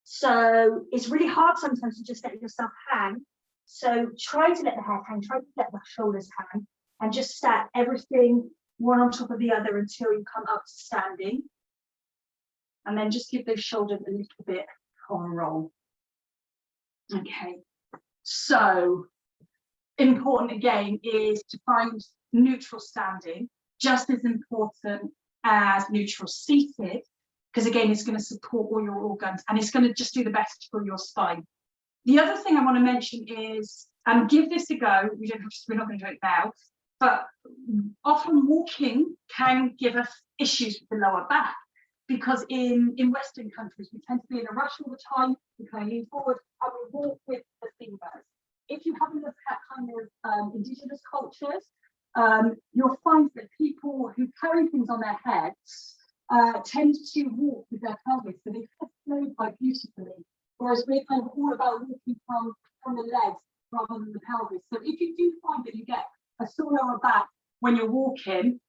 So it's really hard sometimes to just let yourself hang. So try to let the head hang, try to let the shoulders hang, and just stack everything one on top of the other until you come up to standing. And then just give those shoulders a little bit on a roll. Okay, so important again is to find neutral standing, just as important as neutral seated, because again, it's going to support all your organs and it's going to just do the best for your spine. The other thing I want to mention is, and give this a go, we're not going to do it now, but often walking can give us issues with the lower back, because in Western countries, we tend to be in a rush all the time, we kind of lean forward and we walk with the fingers. If you have a look at kind of indigenous cultures, you'll find that people who carry things on their heads tend to walk with their pelvis, so they flow quite beautifully. Whereas we're kind of all about walking from the legs rather than the pelvis. So if you do find that you get a sore lower back when you're walking,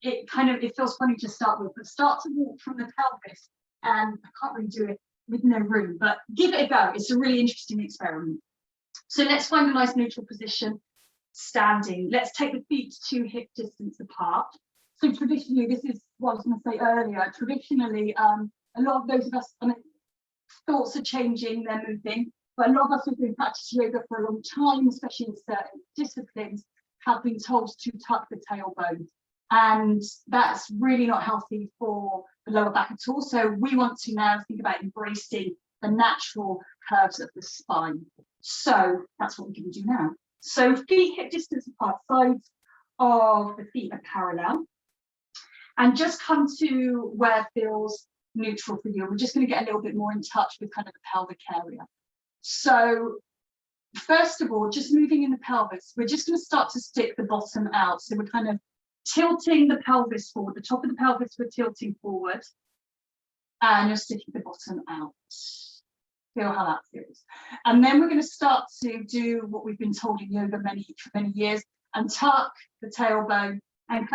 it feels funny to start with, but start to walk from the pelvis. And I can't really do it with no room, but give it a go. It's a really interesting experiment. So let's find a nice neutral position, standing. Let's take the feet to hip distance apart. So traditionally, this is what I was going to say earlier. Traditionally, a lot of those of us, thoughts are changing, they're moving, but a lot of us who've been practicing yoga for a long time, especially in certain disciplines, have been told to tuck the tailbone. And that's really not healthy for the lower back at all. So we want to now think about embracing the natural curves of the spine. So that's what we're going to do now. So feet hip distance apart, sides of the feet are parallel. And just come to where it feels neutral for you. We're just going to get a little bit more in touch with kind of the pelvic area. So first of all, just moving in the pelvis, we're just going to start to stick the bottom out. So we're kind of tilting the pelvis forward, the top of the pelvis we're tilting forward, and you're sticking the bottom out. Feel how that feels. And then we're going to start to do what we've been told in yoga for many years, and tuck the tailbone, and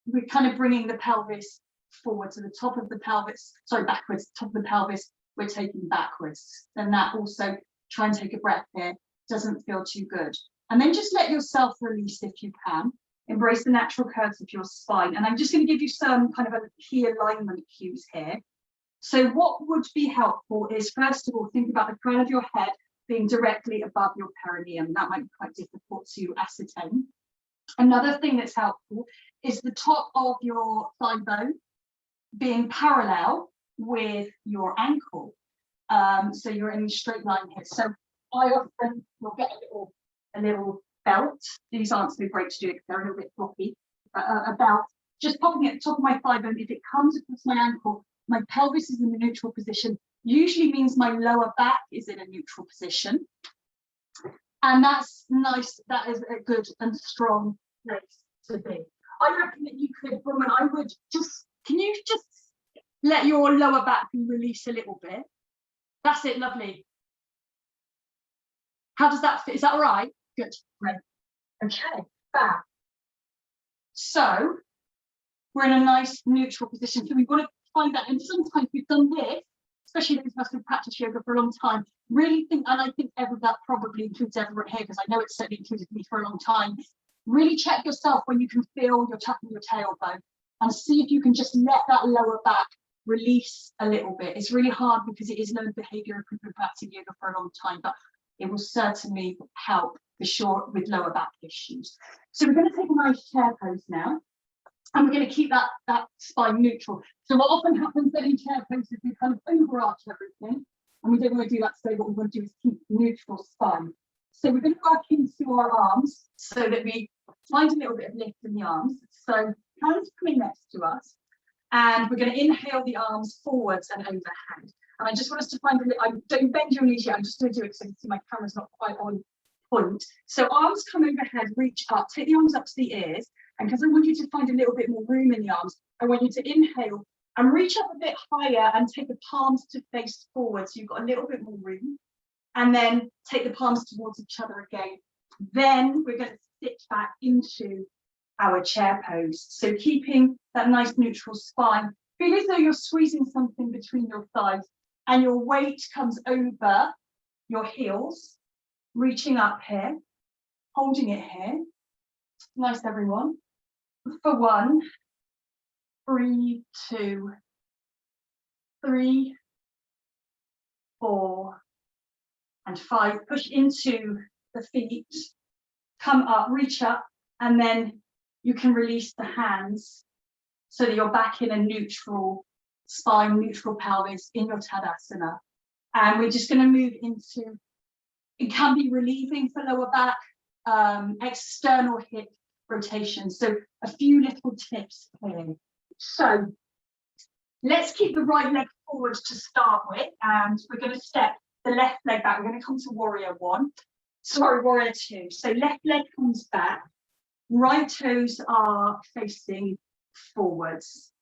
we're kind of bringing the pelvis forward to the top of the pelvis, backwards, top of the pelvis, we're taking backwards. And that also, try and take a breath here, doesn't feel too good. And then just let yourself release if you can. Embrace the natural curves of your spine. And I'm just going to give you some kind of key alignment cues here. So what would be helpful is, first of all, think about the crown of your head being directly above your perineum. That might be quite difficult to ascertain. Another thing that's helpful is the top of your thigh bone being parallel with your ankle. So you're in a straight line here. So I often will get a little belt. These aren't so great to do because they're a little bit floppy. A belt, just popping at the top of my thigh bone. If it comes across my ankle, my pelvis is in the neutral position. Usually means my lower back is in a neutral position. And that's nice. That is a good and strong place to be. I reckon that you could, woman, can you just let your lower back release a little bit? That's it, lovely. How does that fit? Is that all right? Good, great. Okay, back. So we're in a nice neutral position. So we want to find that, and sometimes we've done this, especially those of us who've practiced yoga for a long time, really think, and I think that probably includes everyone here, because I know it certainly included me for a long time, really check yourself when you can feel you're tucking your tailbone, and see if you can just let that lower back release a little bit. It's really hard because it is learned behavior if we've been practicing yoga for a long time, but it will certainly help for sure with lower back issues. So we're going to take a nice chair pose now. And we're going to keep that spine neutral. So what often happens then in chair poses, we kind of overarch everything, and we don't want to do that today. What we want to do is keep neutral spine. So we're going to work into our arms so that we find a little bit of lift in the arms. So hands coming next to us, and we're going to inhale the arms forwards and overhead. And I just want us to find don't bend your knees yet. I'm just going to do it so you can see my camera's not quite on point. So arms come overhead, reach up, take the arms up to the ears. And because I want you to find a little bit more room in the arms, I want you to inhale and reach up a bit higher and take the palms to face forward. So you've got a little bit more room. And then take the palms towards each other again. Then we're going to sit back into our chair pose. So keeping that nice neutral spine. Feel as though you're squeezing something between your thighs, and your weight comes over your heels, reaching up here, holding it here. Nice, everyone. For 1, 3, 2, 3, 4, and 5. Push into the feet, come up, reach up, and then you can release the hands so that you're back in a neutral spine, neutral pelvis in your Tadasana. And we're just going to move into, it can be relieving for lower back, external hip rotation. So a few little tips here. So let's keep the right leg forward to start with, and we're going to step the left leg back. We're going to come to warrior 1. Sorry, warrior 2. So left leg comes back, right toes are facing forwards.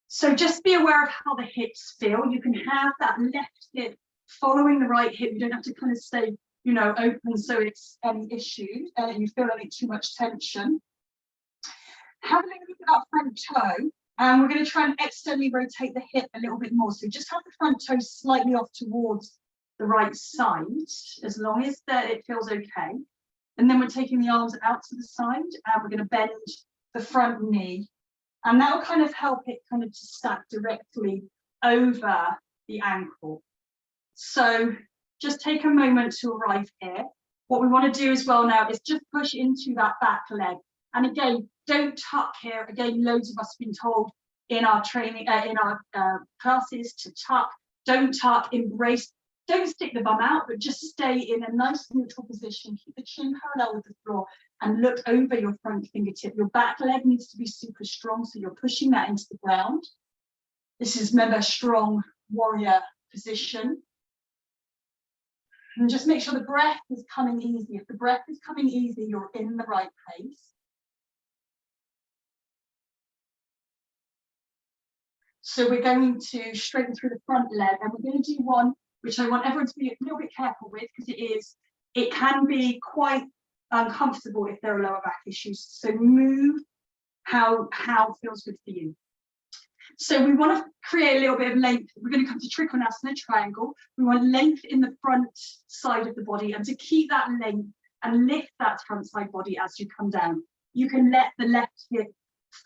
So just be aware of how the hips feel. You can have that left hip following the right hip. You don't have to kind of stay, you know, open so it's any issue, you feel any too much tension. Have a little look at that front toe, and we're going to try and externally rotate the hip a little bit more. So just have the front toe slightly off towards the right side, as long as it feels okay. And then we're taking the arms out to the side, and we're going to bend the front knee. And that will kind of help it kind of to stack directly over the ankle. So just take a moment to arrive here. What we want to do as well now is just push into that back leg. And again, don't tuck here. Again, loads of us have been told in our training, in our classes to tuck. Don't tuck, embrace. Don't stick the bum out, but just stay in a nice neutral position. Keep the chin parallel with the floor and look over your front fingertip. Your back leg needs to be super strong, so you're pushing that into the ground. This is, remember, strong warrior position. And just make sure the breath is coming easy. If the breath is coming easy, you're in the right place. So we're going to straighten through the front leg, and we're going to do one which I want everyone to be a little bit careful with, because it can be quite uncomfortable if there are lower back issues. So move how feels good for you. So we want to create a little bit of length. We're going to come to Trikonasana, triangle. We want length in the front side of the body, and to keep that length and lift that front side body as you come down. You can let the left hip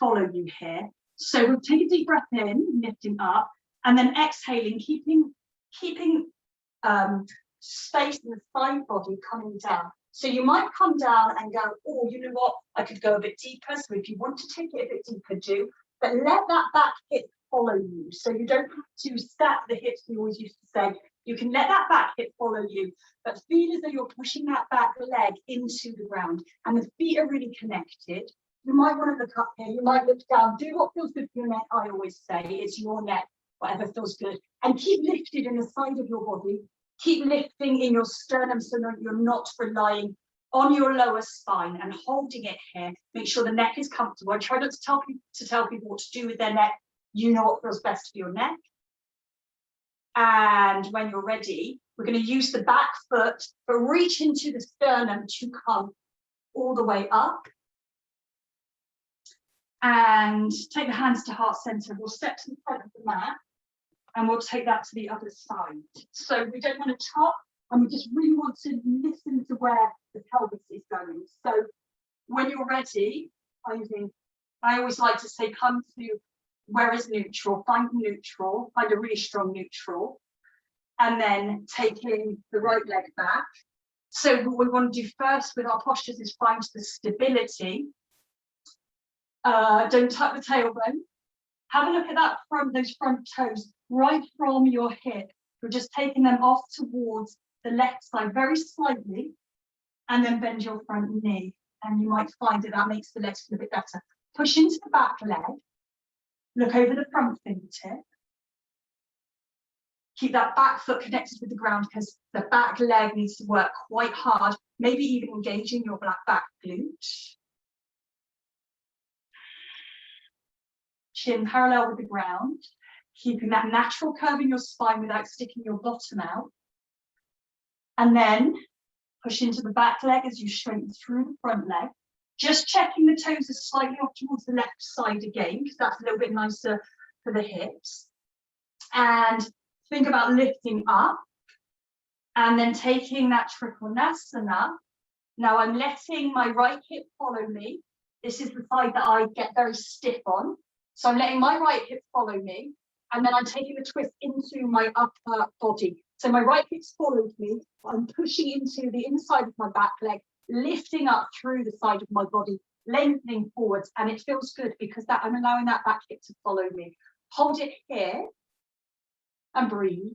follow you here. So we'll take a deep breath in, lifting up, and then exhaling, keeping space in the side body coming down. So you might come down and go, oh, you know what, I could go a bit deeper. So if you want to take it a bit deeper, do. But let that back hip follow you. So you don't have to stack the hips, we always used to say. You can let that back hip follow you, but feel as though you're pushing that back leg into the ground and the feet are really connected. You might want to look up here, you might look down. Do what feels good for your neck, I always say. It's your neck, whatever feels good. And keep lifted in the side of your body. Keep lifting in your sternum so that you're not relying on your lower spine and holding it here. Make sure the neck is comfortable. I try not to tell people what to do with their neck. You know what feels best for your neck. And when you're ready, we're going to use the back foot, but reach into the sternum to come all the way up. And take the hands to heart center. We'll step to the front of the mat and we'll take that to the other side. So we don't want to tuck, and we just really want to listen to where the pelvis is going. So when you're ready, I always like to say, come to where is neutral, find a really strong neutral, and then taking the right leg back. So what we want to do first with our postures is find the stability. Don't tuck the tailbone. Have a look at that those front toes right from your hip. You're just taking them off towards the left side very slightly, and then bend your front knee. And you might find that makes the legs feel a bit better. Push into the back leg. Look over the front fingertip. Keep that back foot connected with the ground, because the back leg needs to work quite hard, maybe even engaging your back glute. Chin parallel with the ground, keeping that natural curve in your spine without sticking your bottom out. And then push into the back leg as you straighten through the front leg. Just checking the toes are slightly off towards the left side again, because that's a little bit nicer for the hips. And think about lifting up and then taking that Trikonasana. Now I'm letting my right hip follow me. This is the side that I get very stiff on. So I'm letting my right hip follow me, and then I'm taking the twist into my upper body. So my right hip's followed me, I'm pushing into the inside of my back leg, lifting up through the side of my body, lengthening forwards, and it feels good because I'm allowing that back hip to follow me. Hold it here and breathe.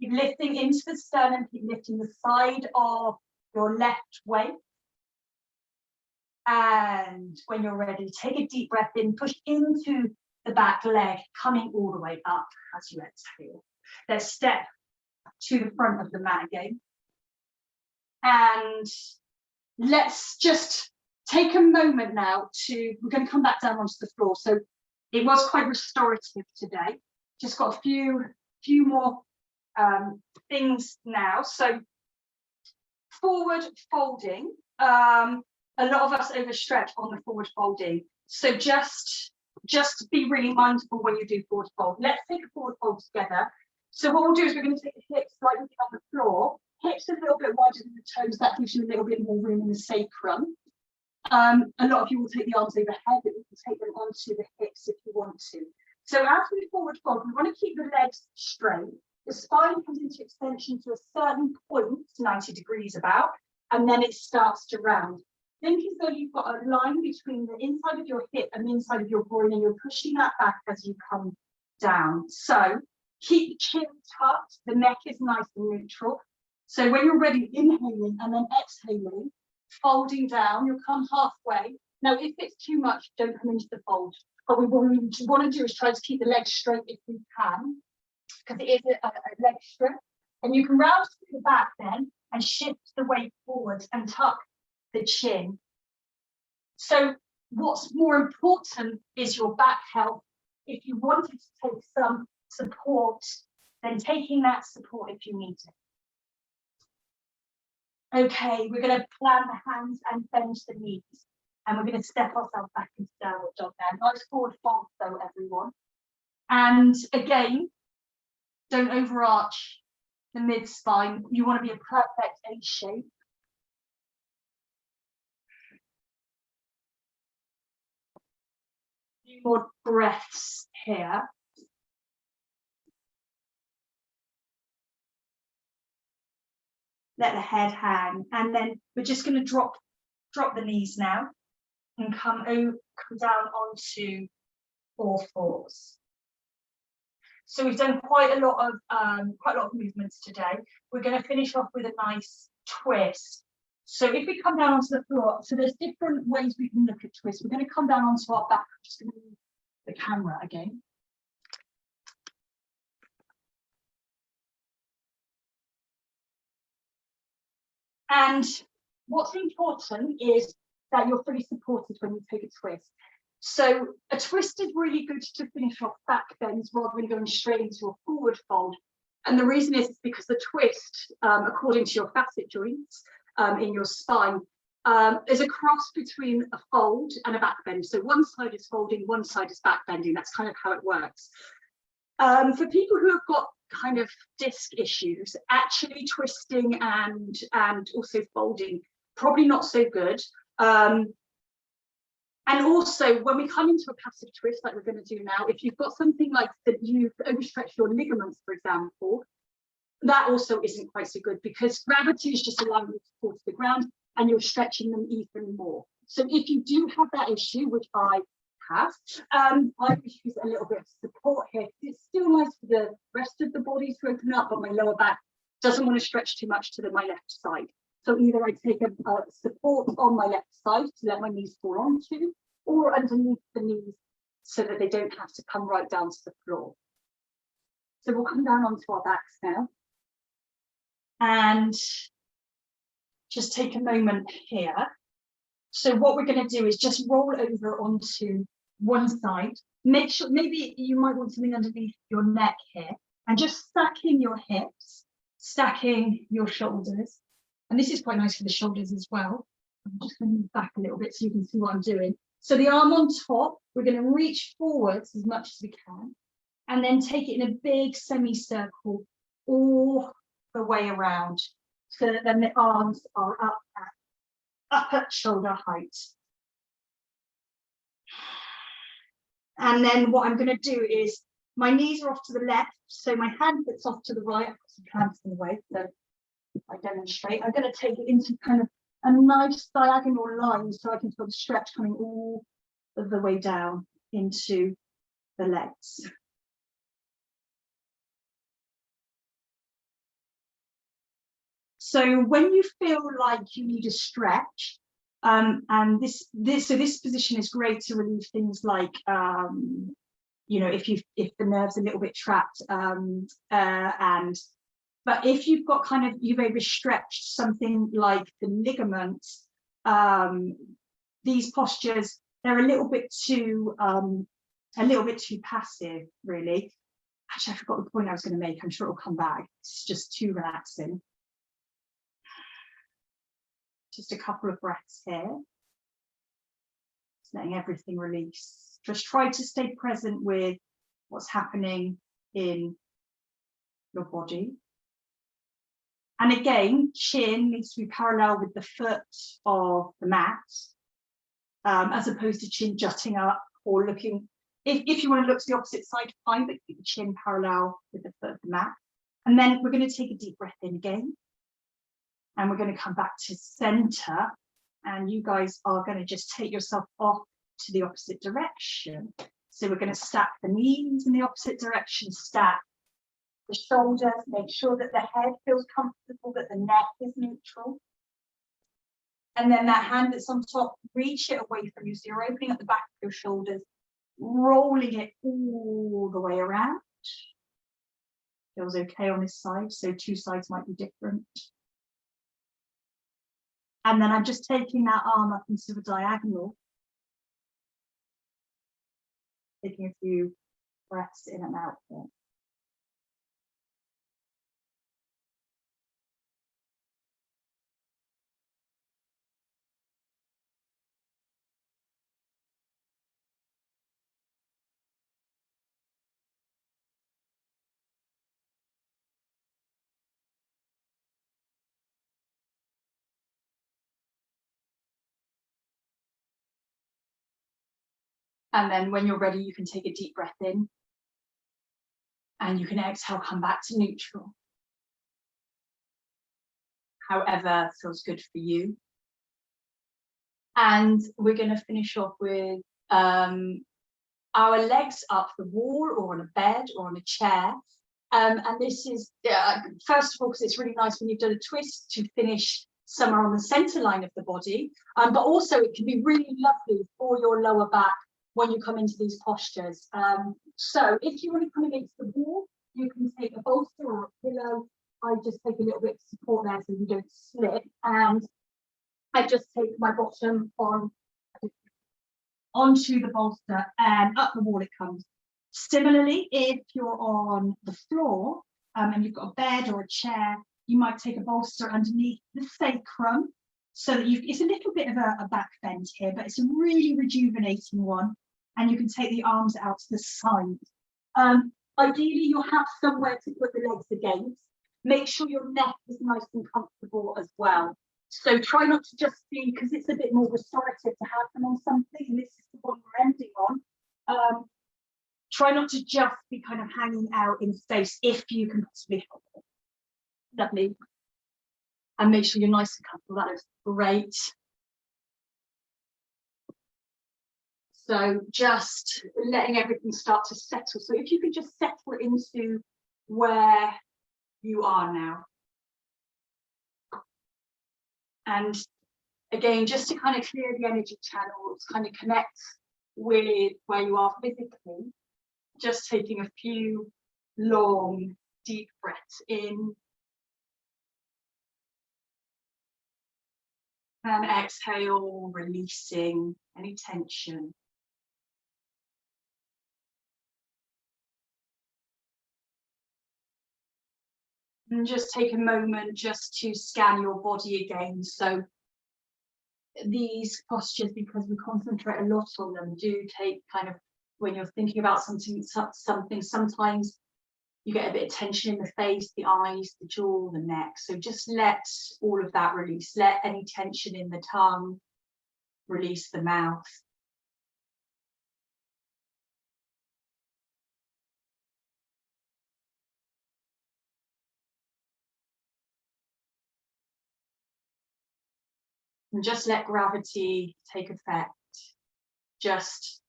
Keep lifting into the sternum, keep lifting the side of your left waist. And when you're ready, take a deep breath in, push into the back leg, coming all the way up as you exhale. Let's step to the front of the mat again. And let's just take a moment now we're going to come back down onto the floor. So it was quite restorative today. Just got a few more things now. So forward folding. A lot of us overstretch on the forward folding. So just be really mindful when you do forward fold. Let's take a forward fold together. So what we'll do is we're going to take the hips slightly on the floor, hips a little bit wider than the toes. That gives you a little bit more room in the sacrum. A lot of you will take the arms overhead, but you can take them onto the hips if you want to. So as we forward fold, we want to keep the legs straight. The spine comes into extension to a certain point, 90 degrees about, and then it starts to round. Think as though you've got a line between the inside of your hip and the inside of your groin, and you're pushing that back as you come down. So keep the chin tucked, the neck is nice and neutral. So when you're ready, inhaling and then exhaling, folding down, you'll come halfway. Now, if it's too much, don't come into the fold. But what we want to do is try to keep the legs straight if we can, because it is a leg strip. And you can round to the back then and shift the weight forward and tuck the chin. So what's more important is your back health. If you wanted to take some support, then taking that support if you need it. Okay, we're going to plant the hands and bend the knees. And we're going to step ourselves back into downward dog now. Nice forward fold though, everyone. And again, don't overarch the mid spine. You want to be a perfect A shape. A few more breaths here. Let the head hang, and then we're just going to drop the knees now and come down onto all fours. So we've done quite a lot of movements today. We're going to finish off with a nice twist. So if we come down onto the floor, so there's different ways we can look at twists. We're going to come down onto our back. I'm just going to move the camera again. And what's important is that you're fully supported when you take a twist. So a twist is really good to finish off back bends rather than going straight into a forward fold. And the reason is because the twist, according to your facet joints in your spine, is a cross between a fold and a back bend. So one side is folding, one side is back bending. That's kind of how it works. For people who have got kind of disc issues, actually twisting and also folding, probably not so good. And also, when we come into a passive twist, like we're going to do now, if you've got something like that, you've overstretched your ligaments, for example, that also isn't quite so good because gravity is just allowing you to fall to the ground and you're stretching them even more. So if you do have that issue, which I have, I would use a little bit of support here. It's still nice for the rest of the body to open up, but my lower back doesn't want to stretch too much to my left side. So either I take a support on my left side to let my knees fall onto, or underneath the knees so that they don't have to come right down to the floor. So we'll come down onto our backs now. And just take a moment here. So what we're going to do is just roll over onto one side. Make sure, maybe you might want something underneath your neck here, and just stacking your hips, stacking your shoulders. And this is quite nice for the shoulders as well. I'm just going to move back a little bit so you can see what I'm doing. So the arm on top, we're going to reach forwards as much as we can, and then take it in a big semicircle all the way around, so that then the arms are up at shoulder height. And then what I'm going to do is my knees are off to the left, so my hand that's off to the right. I've got some plants in the way, so I demonstrate. I'm going to take it into kind of a nice diagonal line so I can feel the stretch coming all the way down into the legs. So when you feel like you need a stretch, and this position is great to relieve things like you know, if the nerve's a little bit trapped, but if you've got you've overstretched something like the ligaments, these postures, they're a little bit too passive, really. Actually, I forgot the point I was going to make. I'm sure it'll come back. It's just too relaxing. Just a couple of breaths here. Just letting everything release. Just try to stay present with what's happening in your body. And again, chin needs to be parallel with the foot of the mat, as opposed to chin jutting up or looking. If you want to look to the opposite side, fine, but keep the chin parallel with the foot of the mat. And then we're going to take a deep breath in again. And we're going to come back to center. And you guys are going to just take yourself off to the opposite direction. So we're going to stack the knees in the opposite direction, stack the shoulders, make sure that the head feels comfortable, that the neck is neutral. And then that hand that's on top, reach it away from you. So you're opening up the back of your shoulders, rolling it all the way around. Feels okay on this side, so two sides might be different. And then I'm just taking that arm up into the diagonal. Taking a few breaths in and out here. And then when you're ready, you can take a deep breath in. And you can exhale, come back to neutral. However feels good for you. And we're going to finish off with our legs up the wall or on a bed or on a chair. And this is, first of all, because it's really nice when you've done a twist to finish somewhere on the center line of the body. But also it can be really lovely for your lower back when you come into these postures. So if you want to come against the wall, you can take a bolster or a pillow. I just take a little bit of support there so you don't slip. And I just take my bottom onto the bolster and up the wall it comes. Similarly, if you're on the floor and you've got a bed or a chair, you might take a bolster underneath the sacrum so that it's a little bit of a back bend here, but it's a really rejuvenating one. And you can take the arms out to the side. Ideally, you'll have somewhere to put the legs against. Make sure your neck is nice and comfortable as well. So try not to just be, because it's a bit more restorative to have them on something, and this is the one we're ending on. Try not to just be kind of hanging out in space if you can possibly help it. Lovely. And make sure you're nice and comfortable. That is great. So just letting everything start to settle. So if you could just settle into where you are now. And again, just to kind of clear the energy channels, kind of connect with where you are physically, just taking a few long, deep breaths in. And exhale, releasing any tension. And just take a moment just to scan your body again. So these postures, because we concentrate a lot on them, do take kind of, when you're thinking about something, sometimes you get a bit of tension in the face, the eyes, the jaw, the neck. So just let all of that release. Let any tension in the tongue release the mouth. And just let gravity take effect. Just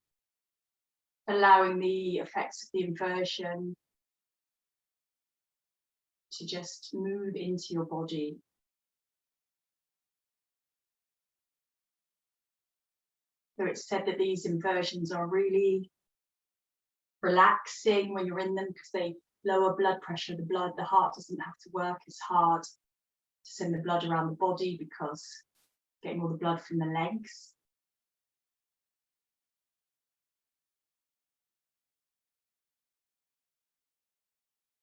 allowing the effects of the inversion to just move into your body. So it's said that these inversions are really relaxing when you're in them because they lower blood pressure. The heart doesn't have to work as hard to send the blood around the body because getting all the blood from the legs.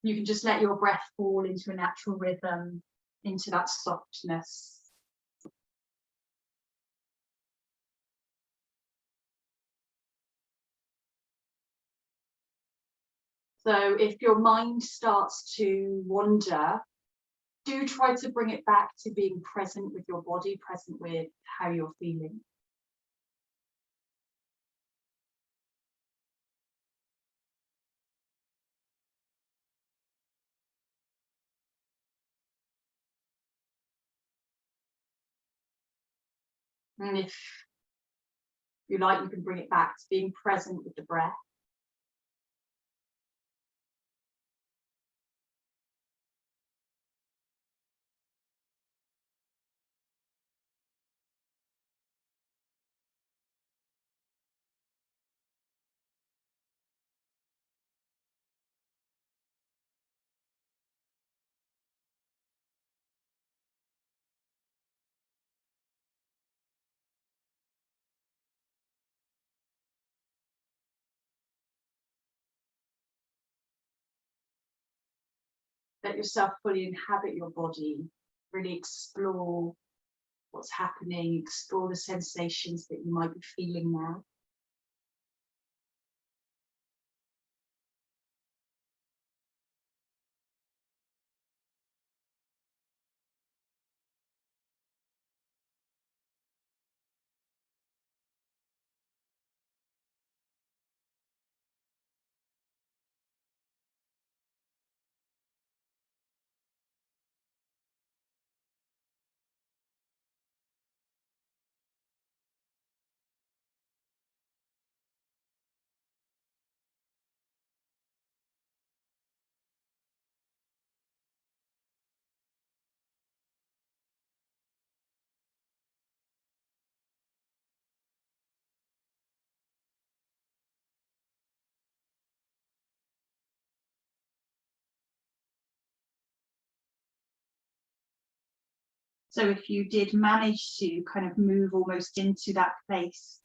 You can just let your breath fall into a natural rhythm, into that softness. So if your mind starts to wander, do try to bring it back to being present with your body, present with how you're feeling. And if you like, you can bring it back to being present with the breath. Let yourself fully inhabit your body, really explore what's happening, explore the sensations that you might be feeling now. So if you did manage to kind of move almost into that place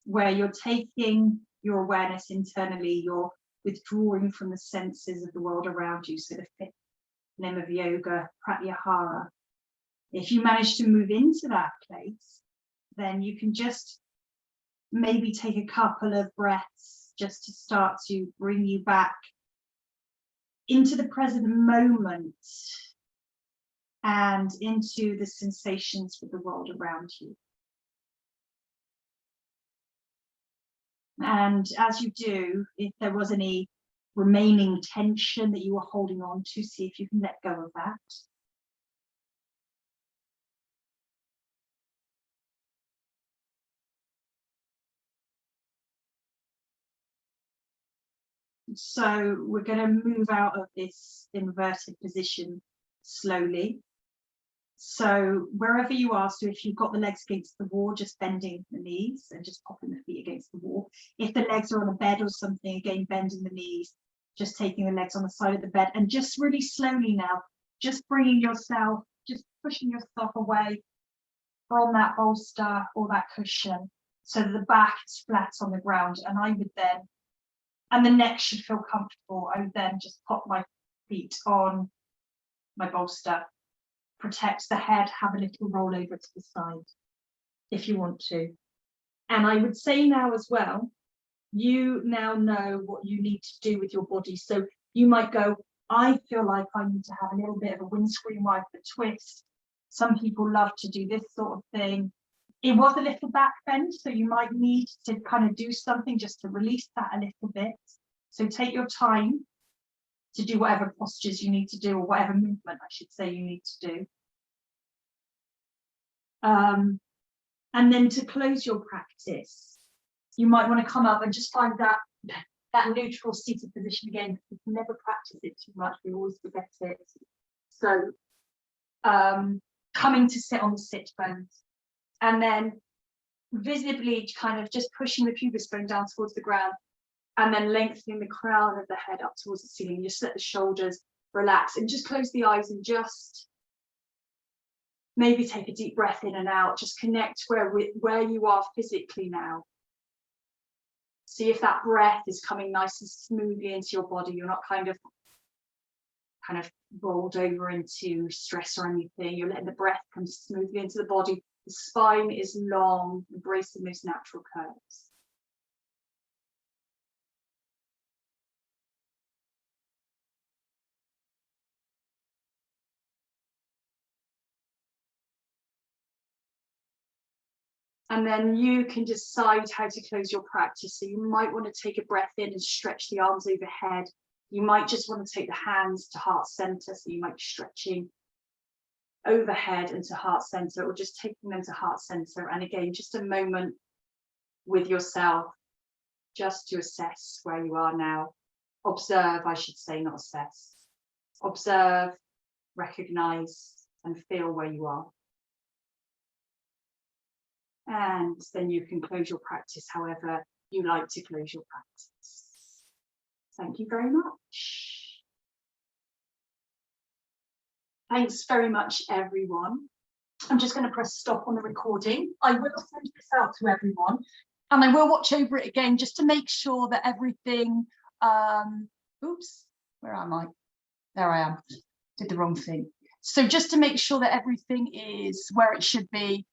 where you're taking your awareness internally, you're withdrawing from the senses of the world around you, so the fifth limb of yoga, pratyahara. If you manage to move into that place, then you can just maybe take a couple of breaths just to start to bring you back into the present moment and into the sensations with the world around you. And as you do, if there was any remaining tension that you were holding on to, see if you can let go of that. So we're going to move out of this inverted position slowly. So wherever you are, so if you've got the legs against the wall, just bending the knees and just popping the feet against the wall. If the legs are on a bed or something, again, bending the knees, just taking the legs on the side of the bed, and just really slowly now, just bringing yourself, just pushing yourself away from that bolster or that cushion so that the back is flat on the ground. And I would then, and the neck should feel comfortable, I would then just pop my feet on my bolster. Protect the head, have a little roll over to the side if you want to. And I would say now as well, you now know what you need to do with your body. So you might go, I feel like I need to have a little bit of a windscreen wiper twist. Some people love to do this sort of thing. It was a little back bend, so you might need to kind of do something just to release that a little bit. So take your time to do whatever postures you need to do, or whatever movement I should say you need to do. And then to close your practice, you might want to come up and just find that neutral seated position again. We can never practice it too much, we always forget it. So coming to sit on the sit bones, and then visibly kind of just pushing the pubis bone down towards the ground, and then lengthening the crown of the head up towards the ceiling. Just let the shoulders relax and just close the eyes and just Maybe take a deep breath in and out, just connect where you are physically now. See if that breath is coming nice and smoothly into your body. You're not kind of rolled over into stress or anything. You're letting the breath come smoothly into the body. The spine is long, embracing those natural curves. And then you can decide how to close your practice. So you might want to take a breath in and stretch the arms overhead. You might just want to take the hands to heart center. So you might be stretching overhead into heart center, or just taking them to heart center. And again, just a moment with yourself, just to assess where you are now. Observe, I should say, not assess. Observe, recognize, and feel where you are. And then you can close your practice however you like to close your practice. Thank you very much. Thanks very much, everyone. I'm just going to press stop on the recording. I will send this out to everyone, and I will watch over it again just to make sure that everything, oops, where am I? There I am, did the wrong thing. So just to make sure that everything is where it should be.